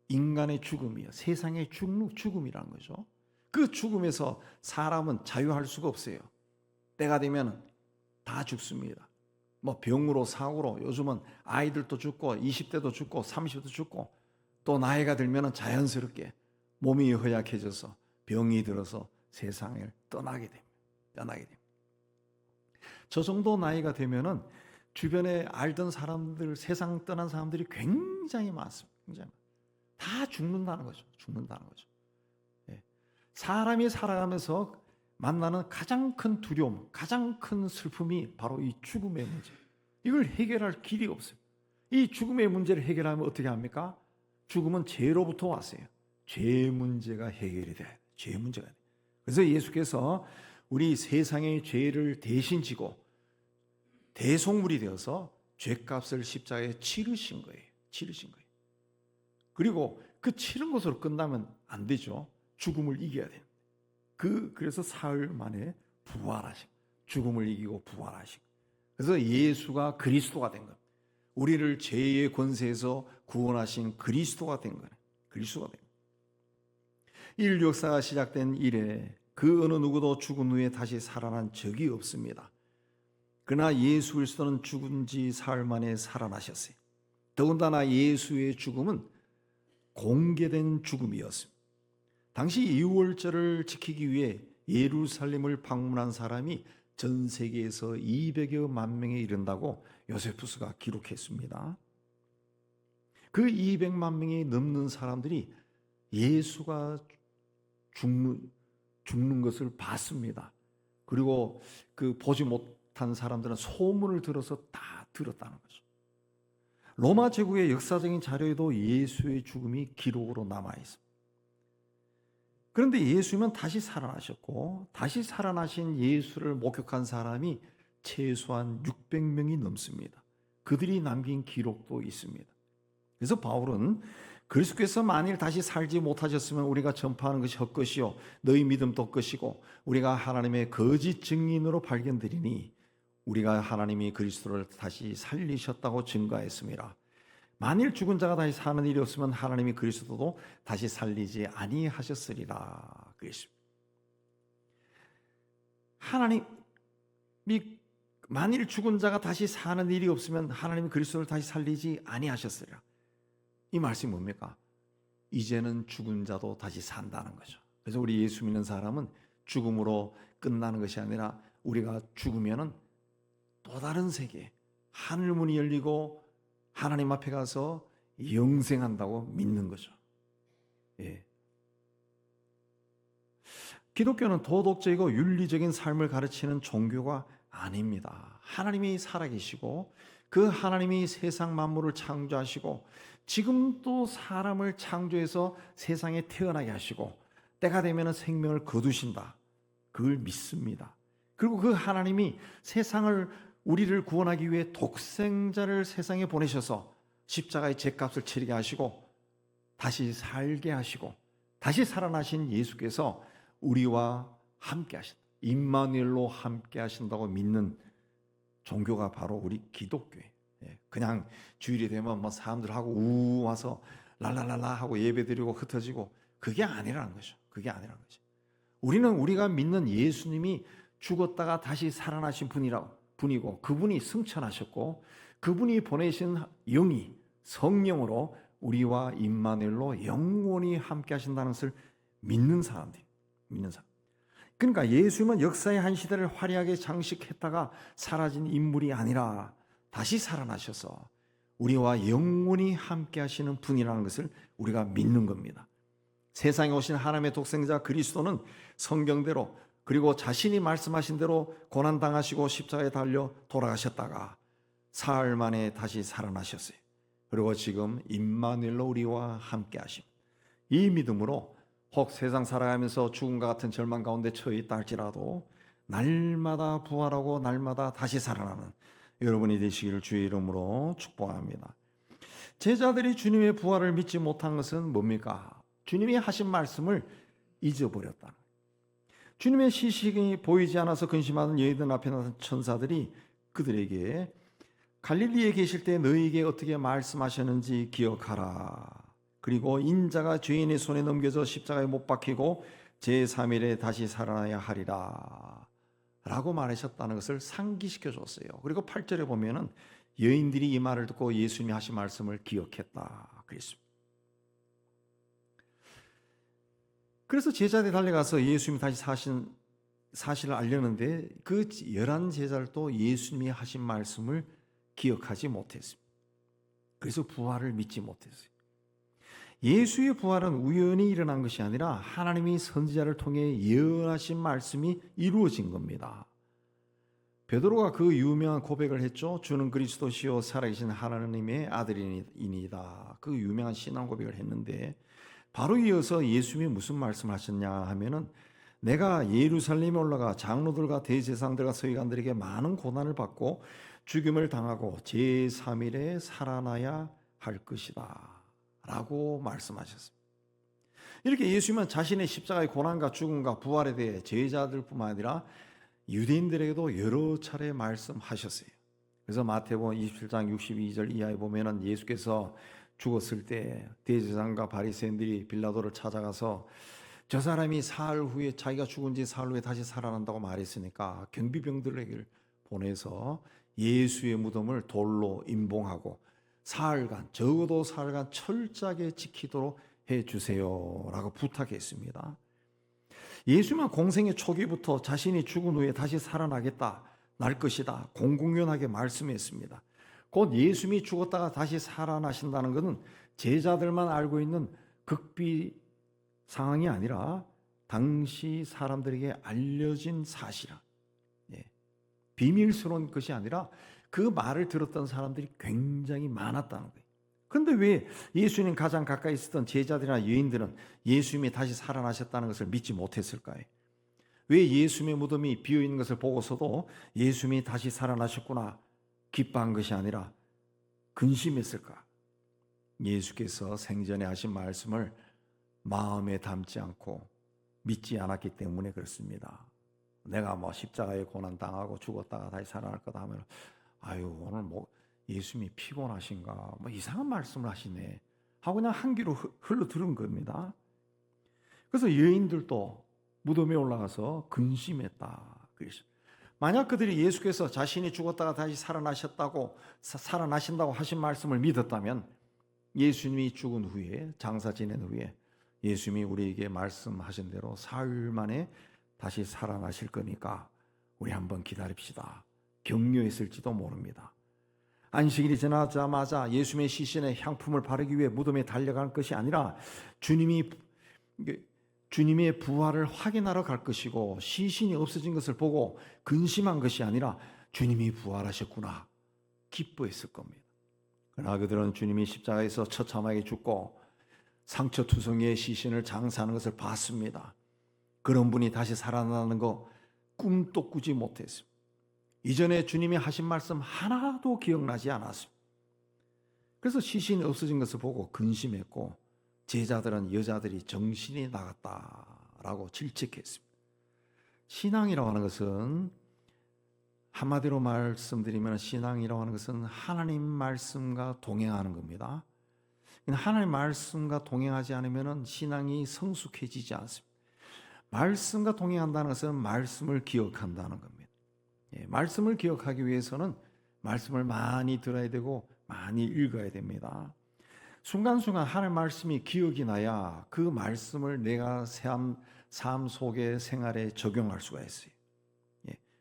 인간의 죽음이에요. 세상의 죽음이라는 거죠. 그 죽음에서 사람은 자유할 수가 없어요. 때가 되면 다 죽습니다. 뭐 병으로 사고로 요즘은 아이들도 죽고 20대도 죽고 30대도 죽고 또 나이가 들면 자연스럽게 몸이 허약해져서 병이 들어서 세상을 떠나게 됩니다. 저 정도 나이가 되면은 주변에 알던 사람들, 세상 떠난 사람들이 굉장히 많습니다. 다 죽는다는 거죠. 사람이 살아가면서 만나는 가장 큰 두려움, 가장 큰 슬픔이 바로 이 죽음의 문제. 이걸 해결할 길이 없어요. 이 죽음의 문제를 해결하면 어떻게 합니까? 죽음은 죄로부터 왔어요. 죄 문제가 해결이 돼요. 죄 문제가 돼요. 그래서 예수께서 우리 세상의 죄를 대신 지고 대속물이 되어서 죄값을 십자가에 치르신 거예요. 그리고 그 치른 것으로 끝나면 안 되죠. 죽음을 이겨야 돼요. 그래서 사흘 만에 부활하신, 죽음을 이기고 부활하신. 그래서 예수가 그리스도가 된 것. 우리를 죄의 권세에서 구원하신 그리스도가 된 거예요. 그리스도가 된 거예요. 인류 역사가 시작된 이래 그 어느 누구도 죽은 후에 다시 살아난 적이 없습니다. 그러나 예수 그리스도는 죽은 지 사흘 만에 살아나셨어요. 더군다나 예수의 죽음은 공개된 죽음이었습니다. 당시 유월절을 지키기 위해 예루살렘을 방문한 사람이 전 세계에서 200여만 명에 이른다고 요세푸스가 기록했습니다. 그 200만 명이 넘는 사람들이 예수가 죽는 것을 봤습니다. 그리고 그 보지 못한 사람들은 소문을 들어서 다 들었다는 거죠. 로마 제국의 역사적인 자료에도 예수의 죽음이 기록으로 남아 있습니다. 그런데 예수님은 다시 살아나셨고 다시 살아나신 예수를 목격한 사람이 최소한 600명이 넘습니다. 그들이 남긴 기록도 있습니다. 그래서 바울은 그리스도께서 만일 다시 살지 못하셨으면 우리가 전파하는 것이 헛것이요 너희 믿음도 헛것이고 우리가 하나님의 거짓 증인으로 발견되리니 우리가 하나님이 그리스도를 다시 살리셨다고 증거했습니다. 만일 죽은 자가 다시 사는 일이 없으면 하나님이 그리스도도 다시 살리지 아니하셨으리라 그랬습니다. 하나님이 만일 죽은 자가 다시 사는 일이 없으면 하나님이 그리스도를 다시 살리지 아니하셨으리라. 이 말씀이 뭡니까? 이제는 죽은 자도 다시 산다는 거죠. 그래서 우리 예수 믿는 사람은 죽음으로 끝나는 것이 아니라 우리가 죽으면은 또 다른 세계, 하늘 문이 열리고 하나님 앞에 가서 영생한다고 믿는 거죠. 예. 기독교는 도덕적이고 윤리적인 삶을 가르치는 종교가 아닙니다. 하나님이 살아계시고 그 하나님이 세상 만물을 창조하시고 지금도 사람을 창조해서 세상에 태어나게 하시고 때가 되면 생명을 거두신다. 그걸 믿습니다. 그리고 그 하나님이 우리를 구원하기 위해 독생자를 세상에 보내셔서 십자가의 죄값을 치르게 하시고 다시 살게 하시고 다시 살아나신 예수께서 우리와 함께 하신다. 임마누엘로 함께 하신다고 믿는 종교가 바로 우리 기독교예요. 그냥 주일이 되면 뭐 사람들하고 우 와서 랄랄랄라 하고 예배드리고 흩어지고 그게 아니라는 거죠. 그게 아니라는 거죠. 우리는 우리가 믿는 예수님이 죽었다가 다시 살아나신 분이고 그분이 승천하셨고 그분이 보내신 영이 성령으로 우리와 임마누엘로 영원히 함께 하신다는 것을 믿는 사람들. 그러니까 예수님은 역사의 한 시대를 화려하게 장식했다가 사라진 인물이 아니라 다시 살아나셔서 우리와 영원히 함께 하시는 분이라는 것을 우리가 믿는 겁니다. 세상에 오신 하나님의 독생자 그리스도는 성경대로 그리고 자신이 말씀하신 대로 고난당하시고 십자가에 달려 돌아가셨다가 사흘 만에 다시 살아나셨어요. 그리고 지금 임마누엘로 우리와 함께 하심. 이 믿음으로 혹 세상 살아가면서 죽음과 같은 절망 가운데 처해 있다 할지라도 날마다 부활하고 날마다 다시 살아나는 여러분이 되시기를 주의 이름으로 축복합니다. 제자들이 주님의 부활을 믿지 못한 것은 뭡니까? 주님이 하신 말씀을 잊어버렸다. 주님의 시식이 보이지 않아서 근심하는 여인들 앞에 나선 천사들이 그들에게 갈릴리에 계실 때 너희에게 어떻게 말씀하셨는지 기억하라. 그리고 인자가 죄인의 손에 넘겨져 십자가에 못 박히고 제3일에 다시 살아나야 하리라 라고 말하셨다는 것을 상기시켜 줬어요. 그리고 8절에 보면은 여인들이 이 말을 듣고 예수님이 하신 말씀을 기억했다 그랬습니다. 그래서 제자들이 달려가서 예수님이 다시 사신 사실을 알렸는데 그 11 제자들도 예수님이 하신 말씀을 기억하지 못했습니다. 그래서 부활을 믿지 못했어요. 예수의 부활은 우연히 일어난 것이 아니라 하나님이 선지자를 통해 예언하신 말씀이 이루어진 겁니다. 베드로가 그 유명한 고백을 했죠. 주는 그리스도시요 살아계신 하나님의 아들이니이다. 그 유명한 신앙 고백을 했는데 바로 이어서 예수님이 무슨 말씀을 하셨냐 하면은 내가 예루살렘에 올라가 장로들과 대제사장들과 서기관들에게 많은 고난을 받고 죽임을 당하고 제3일에 살아나야 할 것이다 라고 말씀하셨습니다. 이렇게 예수님은 자신의 십자가의 고난과 죽음과 부활에 대해 제자들뿐만 아니라 유대인들에게도 여러 차례 말씀하셨어요. 그래서 마태복음 27장 62절 이하에 보면은 예수께서 죽었을 때 대제사장과 바리새인들이 빌라도를 찾아가서 저 사람이 사흘 후에, 자기가 죽은 지 사흘 후에 다시 살아난다고 말했으니까 경비병들에게 보내서 예수의 무덤을 돌로 임봉하고 사흘간, 적어도 사흘간 철저하게 지키도록 해주세요라고 부탁했습니다. 예수만 공생의 초기부터 자신이 죽은 후에 다시 살아나겠다, 날 것이다 공공연하게 말씀했습니다. 곧 예수님이 죽었다가 다시 살아나신다는 것은 제자들만 알고 있는 극비 상황이 아니라 당시 사람들에게 알려진 사실이라, 비밀스러운 것이 아니라 그 말을 들었던 사람들이 굉장히 많았다는 거예요. 그런데 왜 예수님 가장 가까이 있었던 제자들이나 여인들은 예수님이 다시 살아나셨다는 것을 믿지 못했을까요? 왜 예수님의 무덤이 비어있는 것을 보고서도 예수님이 다시 살아나셨구나 기뻐한 것이 아니라 근심했을까? 예수께서 생전에 하신 말씀을 마음에 담지 않고 믿지 않았기 때문에 그렇습니다. 내가 십자가에 고난 당하고 죽었다가 다시 살아날 거다 하면 아유 오늘 예수님이 피곤하신가 이상한 말씀을 하시네 하고 그냥 한 귀로 흘러 들은 겁니다. 그래서 여인들도 무덤에 올라가서 근심했다. 만약 그들이 예수께서 자신이 죽었다가 다시 살아나신다고 하신 말씀을 믿었다면 예수님이 죽은 후에, 장사 지낸 후에 예수님이 우리에게 말씀하신 대로 사흘 만에 다시 살아나실 거니까 우리 한번 기다립시다, 격려했을지도 모릅니다. 안식일이 지나자마자 예수님의 시신에 향품을 바르기 위해 무덤에 달려갈 것이 아니라 주님의 부활을 확인하러 갈 것이고, 시신이 없어진 것을 보고 근심한 것이 아니라 주님이 부활하셨구나 기뻐했을 겁니다. 그러나 그들은 주님이 십자가에서 처참하게 죽고 상처투성이의 시신을 장사하는 것을 봤습니다. 그런 분이 다시 살아나는 거 꿈도 꾸지 못했습니다. 이전에 주님이 하신 말씀 하나도 기억나지 않았습니다. 그래서 시신이 없어진 것을 보고 근심했고, 제자들은 여자들이 정신이 나갔다라고 질책했습니다. 신앙이라고 하는 것은, 한마디로 말씀드리면 신앙이라고 하는 것은 하나님 말씀과 동행하는 겁니다. 하나님 말씀과 동행하지 않으면 신앙이 성숙해지지 않습니다. 말씀과 동행한다는 것은 말씀을 기억한다는 겁니다. 말씀을 기억하기 위해서는 말씀을 많이 들어야 되고 많이 읽어야 됩니다. 순간순간 하나님 말씀이 기억이 나야 그 말씀을 내가 삶 속의 생활에 적용할 수가 있어요.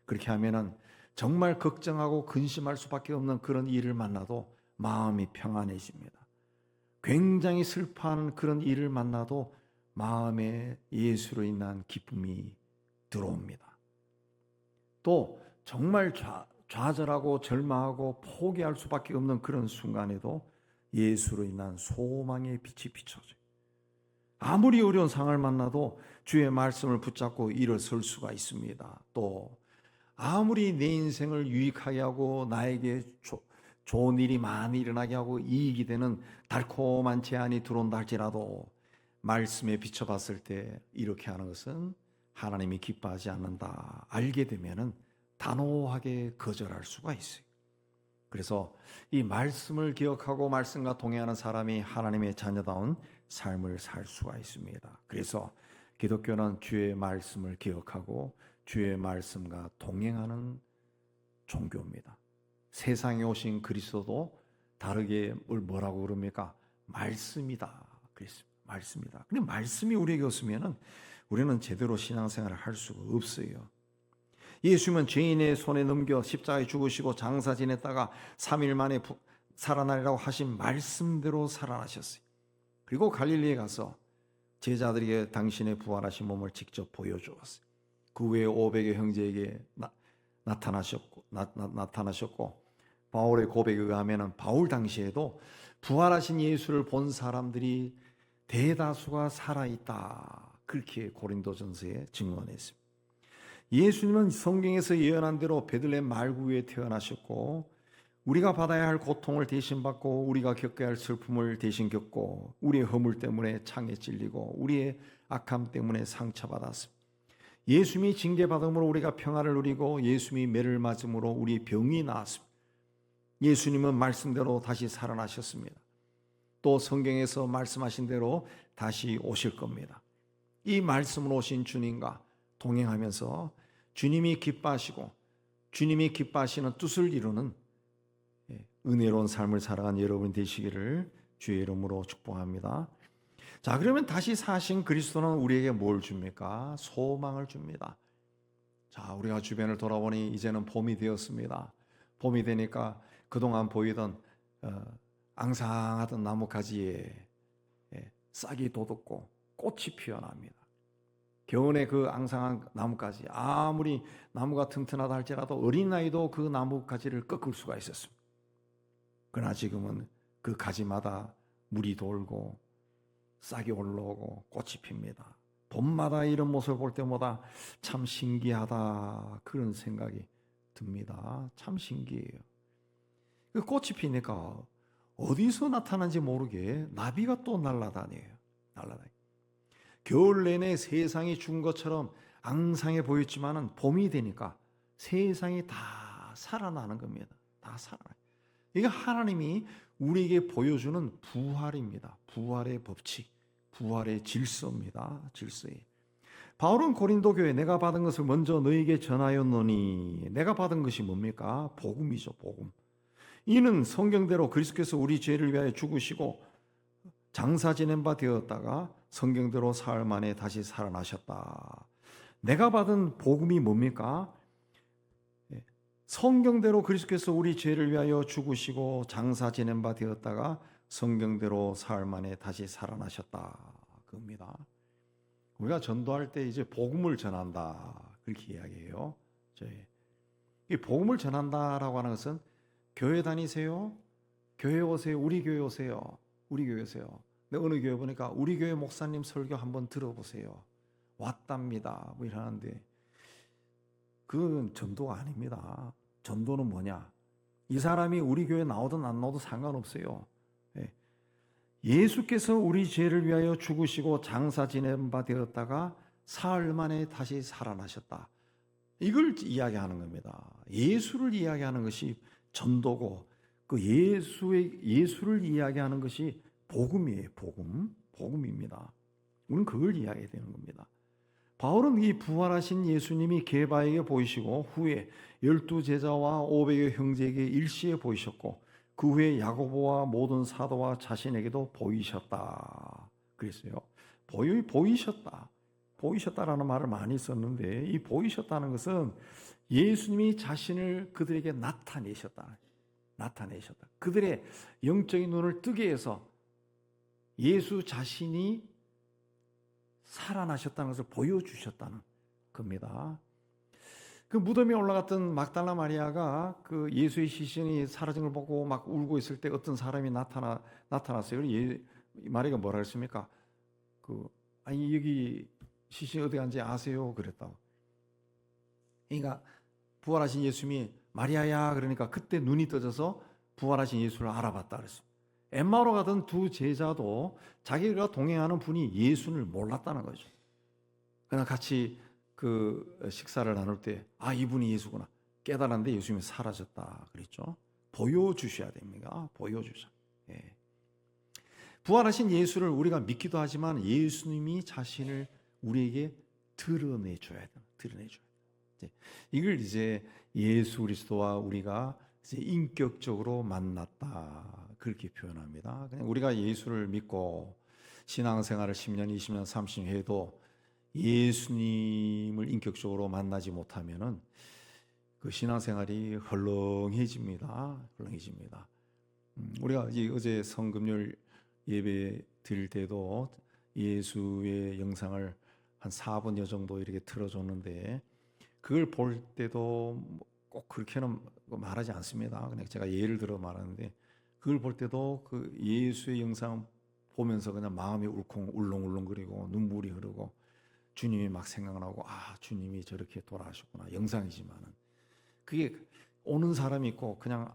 그렇게 하면은 정말 걱정하고 근심할 수밖에 없는 그런 일을 만나도 마음이 평안해집니다. 굉장히 슬퍼하는 그런 일을 만나도 마음에 예수로 인한 기쁨이 들어옵니다. 또 정말 좌절하고 절망하고 포기할 수밖에 없는 그런 순간에도 예수로 인한 소망의 빛이 비춰져요. 아무리 어려운 상황을 만나도 주의 말씀을 붙잡고 일어설 수가 있습니다. 또 아무리 내 인생을 유익하게 하고 나에게 좋은 일이 많이 일어나게 하고 이익이 되는 달콤한 제안이 들어온다 할지라도 말씀에 비춰봤을 때 이렇게 하는 것은 하나님이 기뻐하지 않는다 알게 되면은 단호하게 거절할 수가 있어요. 그래서 이 말씀을 기억하고 말씀과 동행하는 사람이 하나님의 자녀다운 삶을 살 수가 있습니다. 그래서 기독교는 주의 말씀을 기억하고 주의 말씀과 동행하는 종교입니다. 세상에 오신 그리스도도 다르게 뭐라고 그럽니까? 말씀이다. 그랬습니다. 말씀이다. 근데 말씀이 우리에게 없으면은 우리는 제대로 신앙생활을 할 수가 없어요. 예수님은 죄인의 손에 넘겨 십자가에 죽으시고 장사 지냈다가 3일 만에 살아나리라고 하신 말씀대로 살아나셨어요. 그리고 갈릴리에 가서 제자들에게 당신의 부활하신 몸을 직접 보여주었어요. 그 후에 500여 형제에게 나타나셨고 바울의 고백에 의하면 바울 당시에도 부활하신 예수를 본 사람들이 대다수가 살아있다 그렇게 고린도전서에 증언했습니다. 예수님은 성경에서 예언한 대로 베들레헴 말구에 태어나셨고 우리가 받아야 할 고통을 대신 받고 우리가 겪어야 할 슬픔을 대신 겪고 우리의 허물 때문에 창에 찔리고 우리의 악함 때문에 상처받았습니다. 예수님이 징계받음으로 우리가 평화를 누리고 예수님이 매를 맞음으로 우리 병이 나았습니다. 예수님은 말씀대로 다시 살아나셨습니다. 또 성경에서 말씀하신 대로 다시 오실 겁니다. 이 말씀으로 오신 주님과 동행하면서 주님이 기뻐하시고 주님이 기뻐하시는 뜻을 이루는 은혜로운 삶을 살아간 여러분 되시기를 주의 이름으로 축복합니다. 자, 그러면 다시 사신 그리스도는 우리에게 뭘 줍니까? 소망을 줍니다. 자, 우리가 주변을 돌아보니 이제는 봄이 되었습니다. 봄이 되니까 그동안 보이던 앙상하던 나뭇가지에 싹이 돋았고 꽃이 피어납니다. 겨울에 그 앙상한 나뭇가지, 아무리 나무가 튼튼하다 할지라도 어린아이도 그 나뭇가지를 꺾을 수가 있었습니다. 그러나 지금은 그 가지마다 물이 돌고 싹이 올라오고 꽃이 핍니다. 봄마다 이런 모습을 볼 때마다 참 신기하다, 그런 생각이 듭니다. 참 신기해요. 그 꽃이 피니까 어디서 나타난지 모르게 나비가 또 날아다녀요. 겨울 내내 세상이 죽은 것처럼 앙상해 보였지만은 봄이 되니까 세상이 다 살아나는 겁니다. 다 살아나요. 이게 하나님이 우리에게 보여주는 부활입니다. 부활의 법칙, 부활의 질서입니다. 질서에. 바울은 고린도 교회 내가 받은 것을 먼저 너희에게 전하였노니, 내가 받은 것이 뭡니까? 복음이죠. 복음. 이는 성경대로 그리스도께서 우리 죄를 위하여 죽으시고 장사 지낸 바 되었다가 성경대로 사흘 만에 다시 살아나셨다. 내가 받은 복음이 뭡니까? 성경대로 그리스도께서 우리 죄를 위하여 죽으시고 장사 지낸 바 되었다가 성경대로 사흘 만에 다시 살아나셨다. 그겁니다. 우리가 전도할 때 이제 복음을 전한다, 그렇게 이야기해요. 이 복음을 전한다라고 하는 것은 교회 다니세요? 교회 오세요? 우리 교회 오세요? 우리 교회 오세요? 근데 어느 교회 보니까 우리 교회 목사님 설교 한번 들어보세요. 왔답니다. 뭐 이러는데 그건 전도가 아닙니다. 전도는 뭐냐? 이 사람이 우리 교회 나오든 안 나오든 상관없어요. 예수께서 우리 죄를 위하여 죽으시고 장사 지낸 바 되었다가 사흘 만에 다시 살아나셨다. 이걸 이야기하는 겁니다. 예수를 이야기하는 것이 전도고, 그 예수를 이야기하는 것이 복음이에요. 복음입니다. 우리는 그걸 이야기해야 되는 겁니다. 바울은 이 부활하신 예수님이 게바에게 보이시고 후에 12제자와 500여 형제에게 일시에 보이셨고 그 후에 야고보와 모든 사도와 자신에게도 보이셨다. 그랬어요. 보이셨다라는 말을 많이 썼는데, 이 보이셨다는 것은 예수님이 자신을 그들에게 나타내셨다. 그들의 영적인 눈을 뜨게 해서 예수 자신이 살아나셨다는 것을 보여주셨다는 겁니다. 그 무덤에 올라갔던 막달라 마리아가 그 예수의 시신이 사라진 걸 보고 막 울고 있을 때 어떤 사람이 나타났어요. 마리아가 뭐라 했습니까? 아니 여기 시신이 어디 간지 아세요? 그랬다고. 그러니까 부활하신 예수님이 마리아야 그러니까 그때 눈이 떠져서 부활하신 예수를 알아봤다 그랬습니다. 엠마오로 가던 두 제자도 자기가 동행하는 분이 예수를 몰랐다는 거죠. 그러나 같이 그 식사를 나눌 때 이분이 예수구나 깨달았는데 예수님이 사라졌다 그랬죠. 보여주셔야 됩니다. 보여주셔. 예. 부활하신 예수를 우리가 믿기도 하지만 예수님이 자신을 우리에게 드러내줘야 돼요. 이걸 이제 예수 그리스도와 우리가 이제 인격적으로 만났다, 그렇게 표현합니다. 그냥 우리가 예수를 믿고 신앙생활을 10년, 20년, 30년 해도 예수님을 인격적으로 만나지 못하면은 그 신앙생활이 헐렁해집니다. 우리가 어제 성금요일 예배 드릴 때도 예수의 영상을 한 4분여 정도 이렇게 틀어줬는데, 그걸 볼 때도 꼭 그렇게는 말하지 않습니다. 그냥 제가 예를 들어 말하는데, 그걸 볼 때도 그 예수의 영상 보면서 그냥 마음이 울렁울렁거리고 눈물이 흐르고 주님이 막 생각나고, 주님이 저렇게 돌아가셨구나. 영상이지만은 그게 오는 사람이 있고, 그냥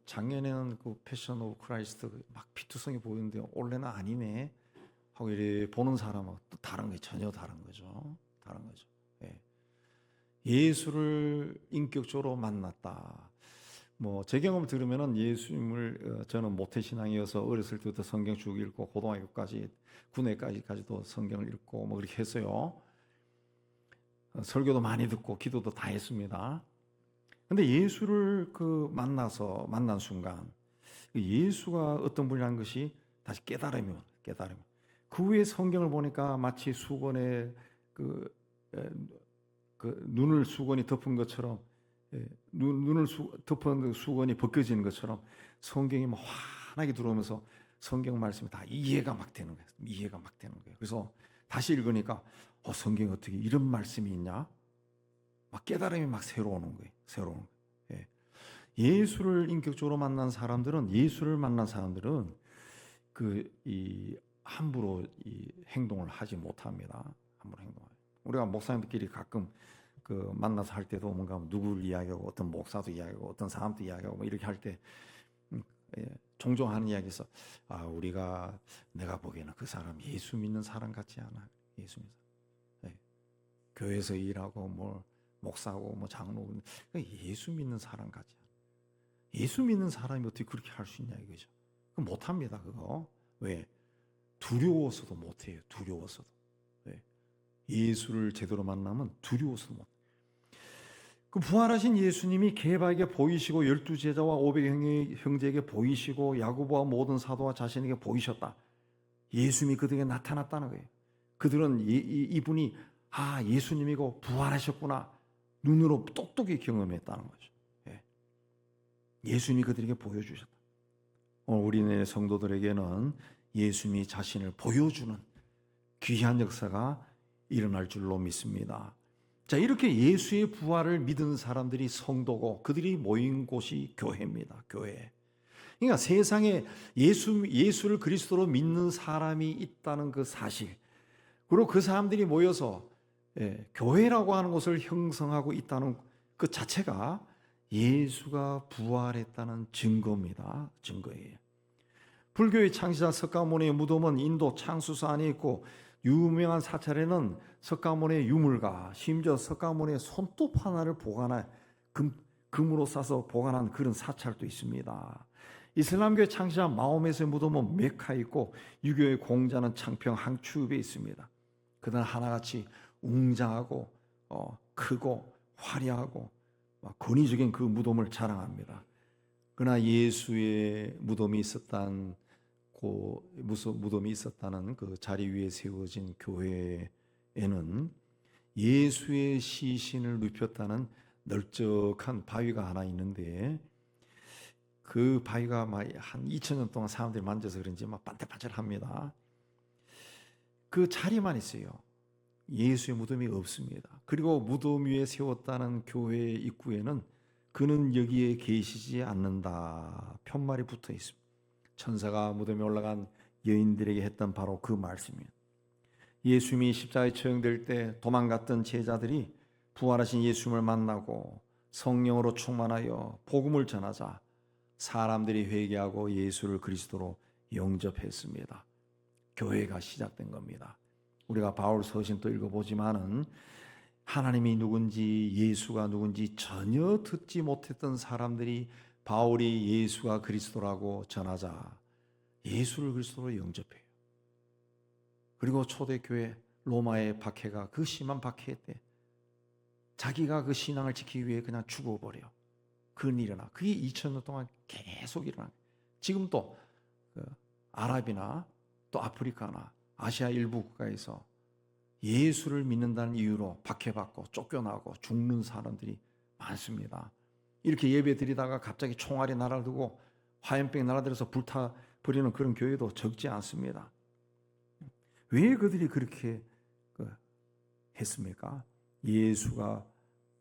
작년에는 그 패션 오브 크라이스트 막 피투성이 보이는데 올해는 아니네 하고 이렇게 보는 사람하고 또 다른 게 전혀 다른 거죠. 예수를 인격적으로 만났다. 뭐 제 경험 들으면은 예수님을 저는 모태신앙이어서 어렸을 때부터 성경 쭉 읽고 고등학교까지 군에까지도 성경을 읽고 뭐 그렇게 했어요. 설교도 많이 듣고 기도도 다 했습니다. 근데 예수를 만난 순간 예수가 어떤 분이라는 것이 다시 깨달음이. 그 후에 성경을 보니까 마치 수건에 눈을 수건이 덮은 것처럼, 눈을 덮은 수건이 벗겨지는 것처럼 성경이 막 환하게 들어오면서 성경 말씀이 다 이해가 막 되는 거예요. 그래서 다시 읽으니까 성경에 어떻게 이런 말씀이 있냐? 막 깨달음이 막 새로운 거예요. 예. 예수를 인격적으로 만난 사람들은 함부로 행동을 하지 못합니다. 우리가 목사님들끼리 가끔 만나서 할 때도 뭔가 누구를 이야기하고 어떤 목사도 이야기하고 어떤 사람도 이야기하고 뭐 이렇게 할 때 종종 하는 이야기에서 내가 보기에는 그 사람 예수 믿는 사람 같지 않아. 예수 믿는 사람. 교회에서 일하고 뭐 목사고 뭐 장로 예수 믿는 사람 같지 않아. 예수 믿는 사람이 어떻게 그렇게 할 수 있냐 이거죠. 그거 못합니다. 그거 왜? 두려워서도 못해요. 두려워서도. 예수를 제대로 만나면 두려워서도 못. 그 부활하신 예수님이 게바에게 보이시고 12제자와 500 형제에게 보이시고 야고보와 모든 사도와 자신에게 보이셨다. 예수님이 그들에게 나타났다는 거예요. 그들은 이분이 예수님이고 부활하셨구나 눈으로 똑똑히 경험했다는 거죠. 예수님이 그들에게 보여주셨다. 오늘 우리네 성도들에게는 예수님이 자신을 보여주는 귀한 역사가 일어날 줄로 믿습니다. 자, 이렇게 예수의 부활을 믿은 사람들이 성도고 그들이 모인 곳이 교회입니다. 교회. 그러니까 세상에 예수를 그리스도로 믿는 사람이 있다는 그 사실, 그리고 그 사람들이 모여서 교회라고 하는 것을 형성하고 있다는 그 자체가 예수가 부활했다는 증거입니다. 증거예요. 불교의 창시자 석가모니의 무덤은 인도 창수사 안에 있고 유명한 사찰에는 석가모니의 유물과 심지어 석가모니의 손톱 하나를 보관한 금으로 싸서 보관한 그런 사찰도 있습니다. 이슬람교의 창시자 마호메트의 무덤은 메카에 있고 유교의 공자는 창평 항추읍에 있습니다. 그들은 하나같이 웅장하고 크고 화려하고 권위적인 그 무덤을 자랑합니다. 그러나 예수의 무덤이 있었다는 그 자리 위에 세워진 교회에는 예수의 시신을 눕혔다는 널쩍한 바위가 하나 있는데 그 바위가 한 2000년 동안 사람들이 만져서 그런지 막 반짝반짝합니다. 그 자리만 있어요. 예수의 무덤이 없습니다. 그리고 무덤 위에 세웠다는 교회 입구에는 그는 여기에 계시지 않는다 편말이 붙어 있습니다. 천사가 무덤에 올라간 여인들에게 했던 바로 그 말씀이에요. 예수님이 십자가에 처형될 때 도망갔던 제자들이 부활하신 예수님을 만나고 성령으로 충만하여 복음을 전하자 사람들이 회개하고 예수를 그리스도로 영접했습니다. 교회가 시작된 겁니다. 우리가 바울 서신도 읽어보지만은 하나님이 누군지 예수가 누군지 전혀 듣지 못했던 사람들이 바울이 예수가 그리스도라고 전하자 예수를 그리스도로 영접해요. 그리고 초대교회 로마의 박해가 그 심한 박해 때 자기가 그 신앙을 지키기 위해 그냥 죽어버려. 그건 일어나. 그게 2000년 동안 계속 일어나. 지금도 아랍이나 또 아프리카나 아시아 일부 국가에서 예수를 믿는다는 이유로 박해받고 쫓겨나고 죽는 사람들이 많습니다. 이렇게 예배 드리다가 갑자기 총알이 날아들고 화염병이 날아들어서 불타버리는 그런 교회도 적지 않습니다. 왜 그들이 그렇게 했습니까? 예수가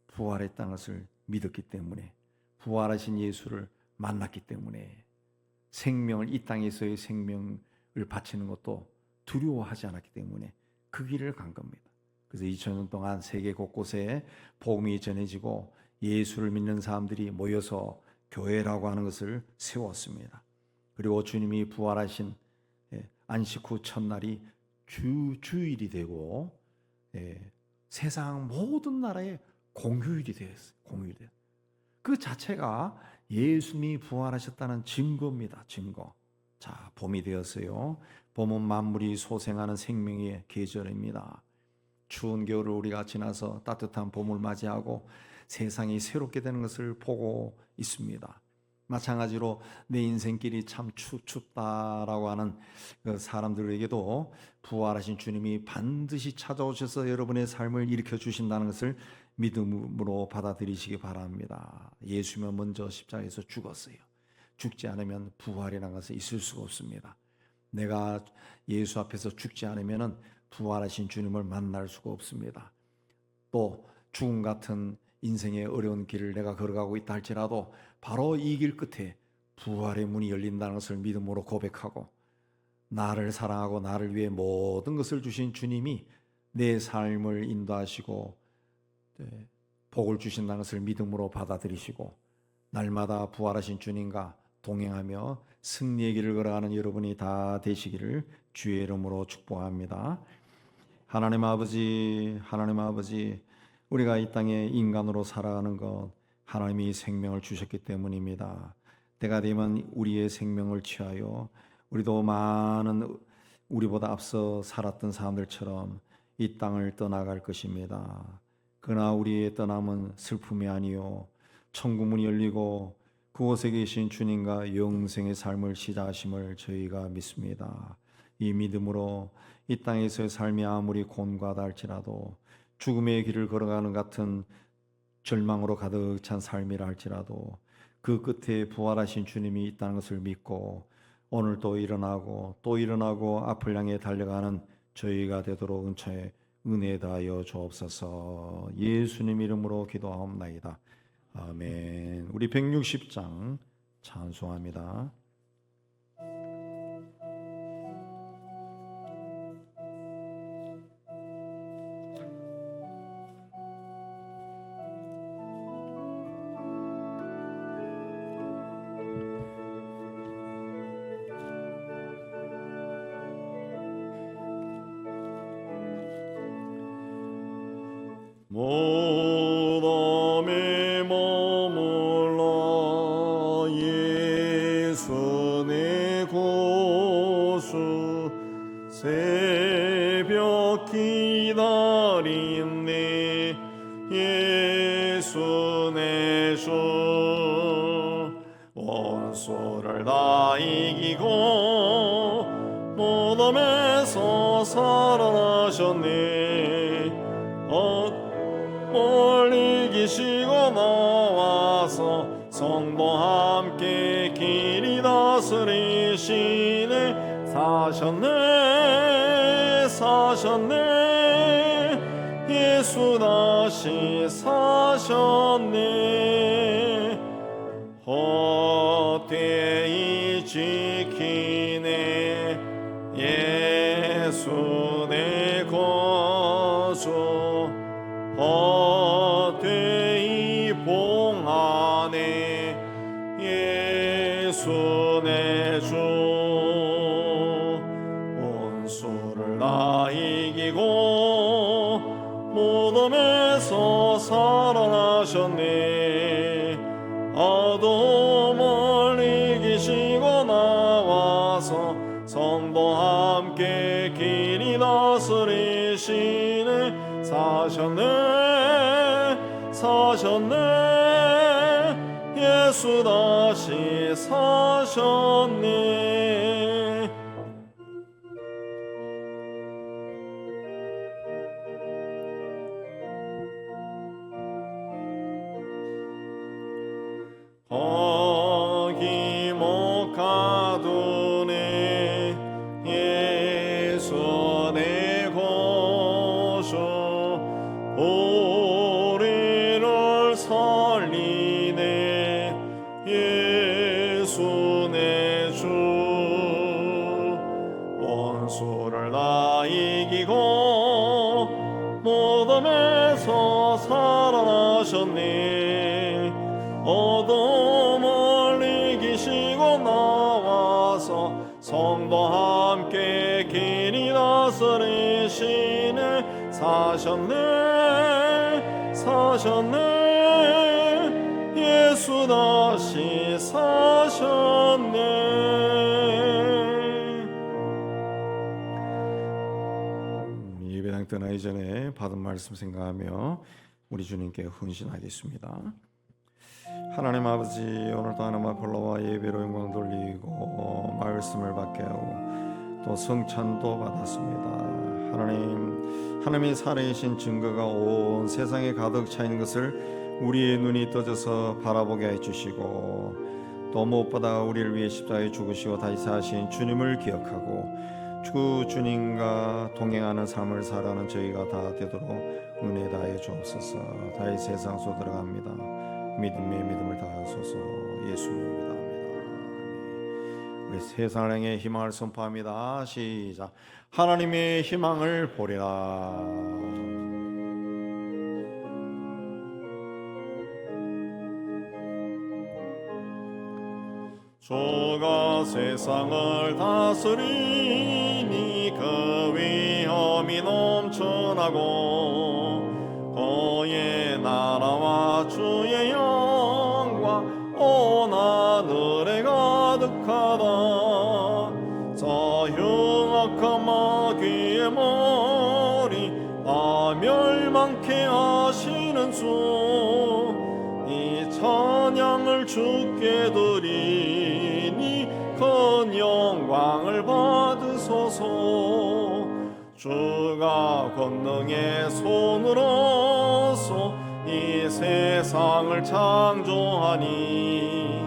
부활했다는 것을 믿었기 때문에, 부활하신 예수를 만났기 때문에, 생명을 이 땅에서의 생명을 바치는 것도 두려워하지 않았기 때문에 그 길을 간 겁니다. 그래서 2000년 동안 세계 곳곳에 복음이 전해지고 예수를 믿는 사람들이 모여서 교회라고 하는 것을 세웠습니다. 그리고 주님이 부활하신 안식 후 첫날이 주일이 되고 세상 모든 나라의 공휴일이 되었어요. 공휴일이. 그 자체가 예수님이 부활하셨다는 증거입니다. 증거. 자, 봄이 되었어요. 봄은 만물이 소생하는 생명의 계절입니다. 추운 겨울을 우리가 지나서 따뜻한 봄을 맞이하고 세상이 새롭게 되는 것을 보고 있습니다. 마찬가지로 내 인생길이 참 춥다라고 하는 그 사람들에게도 부활하신 주님이 반드시 찾아오셔서 여러분의 삶을 일으켜 주신다는 것을 믿음으로 받아들이시기 바랍니다. 예수님은 먼저 십자가에서 죽었어요. 죽지 않으면 부활이라는 것은 있을 수가 없습니다. 내가 예수 앞에서 죽지 않으면 부활하신 주님을 만날 수가 없습니다. 또 죽음 같은 인생의 어려운 길을 내가 걸어가고 있다 할지라도 바로 이 길 끝에 부활의 문이 열린다는 것을 믿음으로 고백하고, 나를 사랑하고 나를 위해 모든 것을 주신 주님이 내 삶을 인도하시고 복을 주신다는 것을 믿음으로 받아들이시고, 날마다 부활하신 주님과 동행하며 승리의 길을 걸어가는 여러분이 다 되시기를 주의 이름으로 축복합니다. 하나님 아버지, 우리가 이 땅에 인간으로 살아가는 것 하나님이 생명을 주셨기 때문입니다. 때가 되면 우리의 생명을 취하여 우리도 많은 우리보다 앞서 살았던 사람들처럼 이 땅을 떠나갈 것입니다. 그러나 우리의 떠남은 슬픔이 아니요 천국문이 열리고 그곳에 계신 주님과 영생의 삶을 시작하심을 저희가 믿습니다. 이 믿음으로 이 땅에서의 삶이 아무리 곤고하다 할지라도, 죽음의 길을 걸어가는 같은 절망으로 가득 찬 삶이라 할지라도 그 끝에 부활하신 주님이 있다는 것을 믿고 오늘 또 일어나고 앞을 향해 달려가는 저희가 되도록 은혜 다하여 주옵소서. 예수님 이름으로 기도하옵나이다. 아멘. 우리 160장 찬송합니다. 무덤에 머물러 예수 내 구주, 새벽 기다린 내 예수 내 주, 원수를 다 이기고 무덤에서 살아나셨네. 멀리 계시고 나와서 성도와 함께 길이 다스리시네. 사셨네 예수 다시 사셨네. 헛되이 지키네 예수 내 구주, 헛되이 봉하네 예수 내 주, 원수를 다 이기고 무덤에서 살아나셨네. 어둠 멀리 계시고 나와서 성도와 함께 길이 다스리시네. 사셨네 예수 다시 사셨네. 거기 못 가두네 예수 내 구주, 우리를 살리네 예수 내 주, 원수를 다 이기고 무덤에서 살아나셨네. 어둠 멀리 계시고 나와서 성도와 함께 길이 다스리시네. 사셨네 예수 예수 다시 사셨네. 예배당 떠나기 전에 받은 말씀 생각하며 우리 주님께 헌신하겠습니다. 하나님 아버지, 오늘도 하나님 앞으로와 예배로 영광 돌리고 말씀을 받게 하고 또 성찬도 받았습니다. 하나님이 살아계신 증거가 온 세상에 가득 차 있는 것을 우리의 눈이 떠져서 바라보게 해주시고 또 무엇보다 우리를 위해 십자가에 죽으시고 다시 사신 주님을 기억하고 그 주님과 동행하는 삶을 살아가는 저희가 다 되도록 은혜 다해 주옵소서. 다시 세상 속 들어갑니다. 믿음의 믿음을 다하소서. 예수님입니다. 우리 세상을 향해 희망을 선포합니다. 시작. 하나님의 희망을 보리라. 주가 세상을 다스리니 그 위엄이 넘쳐나고 그의 나라와 주의 영광 온 하늘에 가득하다. 저 흉악한 마귀의 머리 다 멸망케 하시는 주 이 찬양을 주께 드리니 큰 영광을 받으소서. 주가 권능의 손으로서 이 세상을 창조하니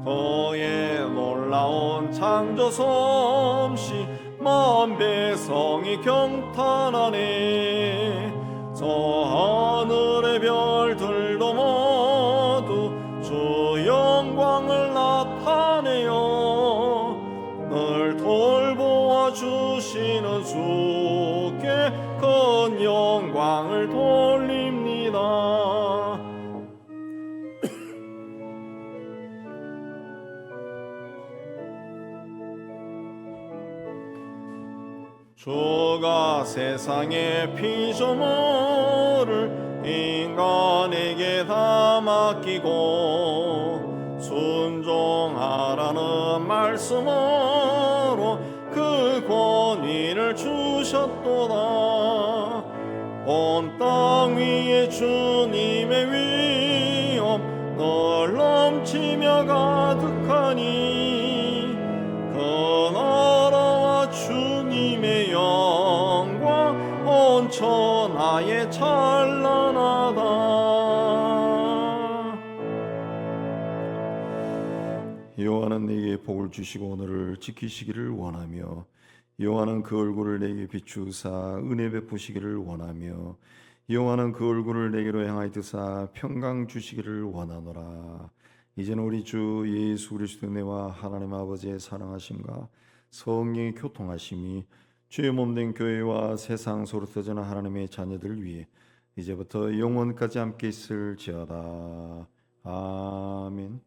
그의 놀라운 창조 솜씨 만 백성이 경탄하네. 저 하늘의 별들도 모두 주 영광을 나타내요. 늘 돌보아 주시는 주께 큰 영광을 돌립니다. 주가 세상의 피조물을 인간에게 다 맡기고 순종하라는 말씀으로 그 권위를 주셨도다. 온 땅 위에 주님의 위엄 늘 넘치며 가득하니 그 나라와 주님의 영광 온 천하에 찬란하다. 여호와는 내게 복을 주시고 오늘을 지키시기를 원하며 여호와는 그 얼굴을 내게 비추사 은혜 베푸시기를 원하며 여호와는 그 얼굴을 내게로 향하여 드사 평강 주시기를 원하노라. 이제는 우리 주 예수 그리스도 은혜와 하나님 아버지의 사랑하심과 성령의 교통하심이 주의 몸된 교회와 세상 소로 터지는 하나님의 자녀들 위해 이제부터 영원까지 함께 있을지어다. 아멘.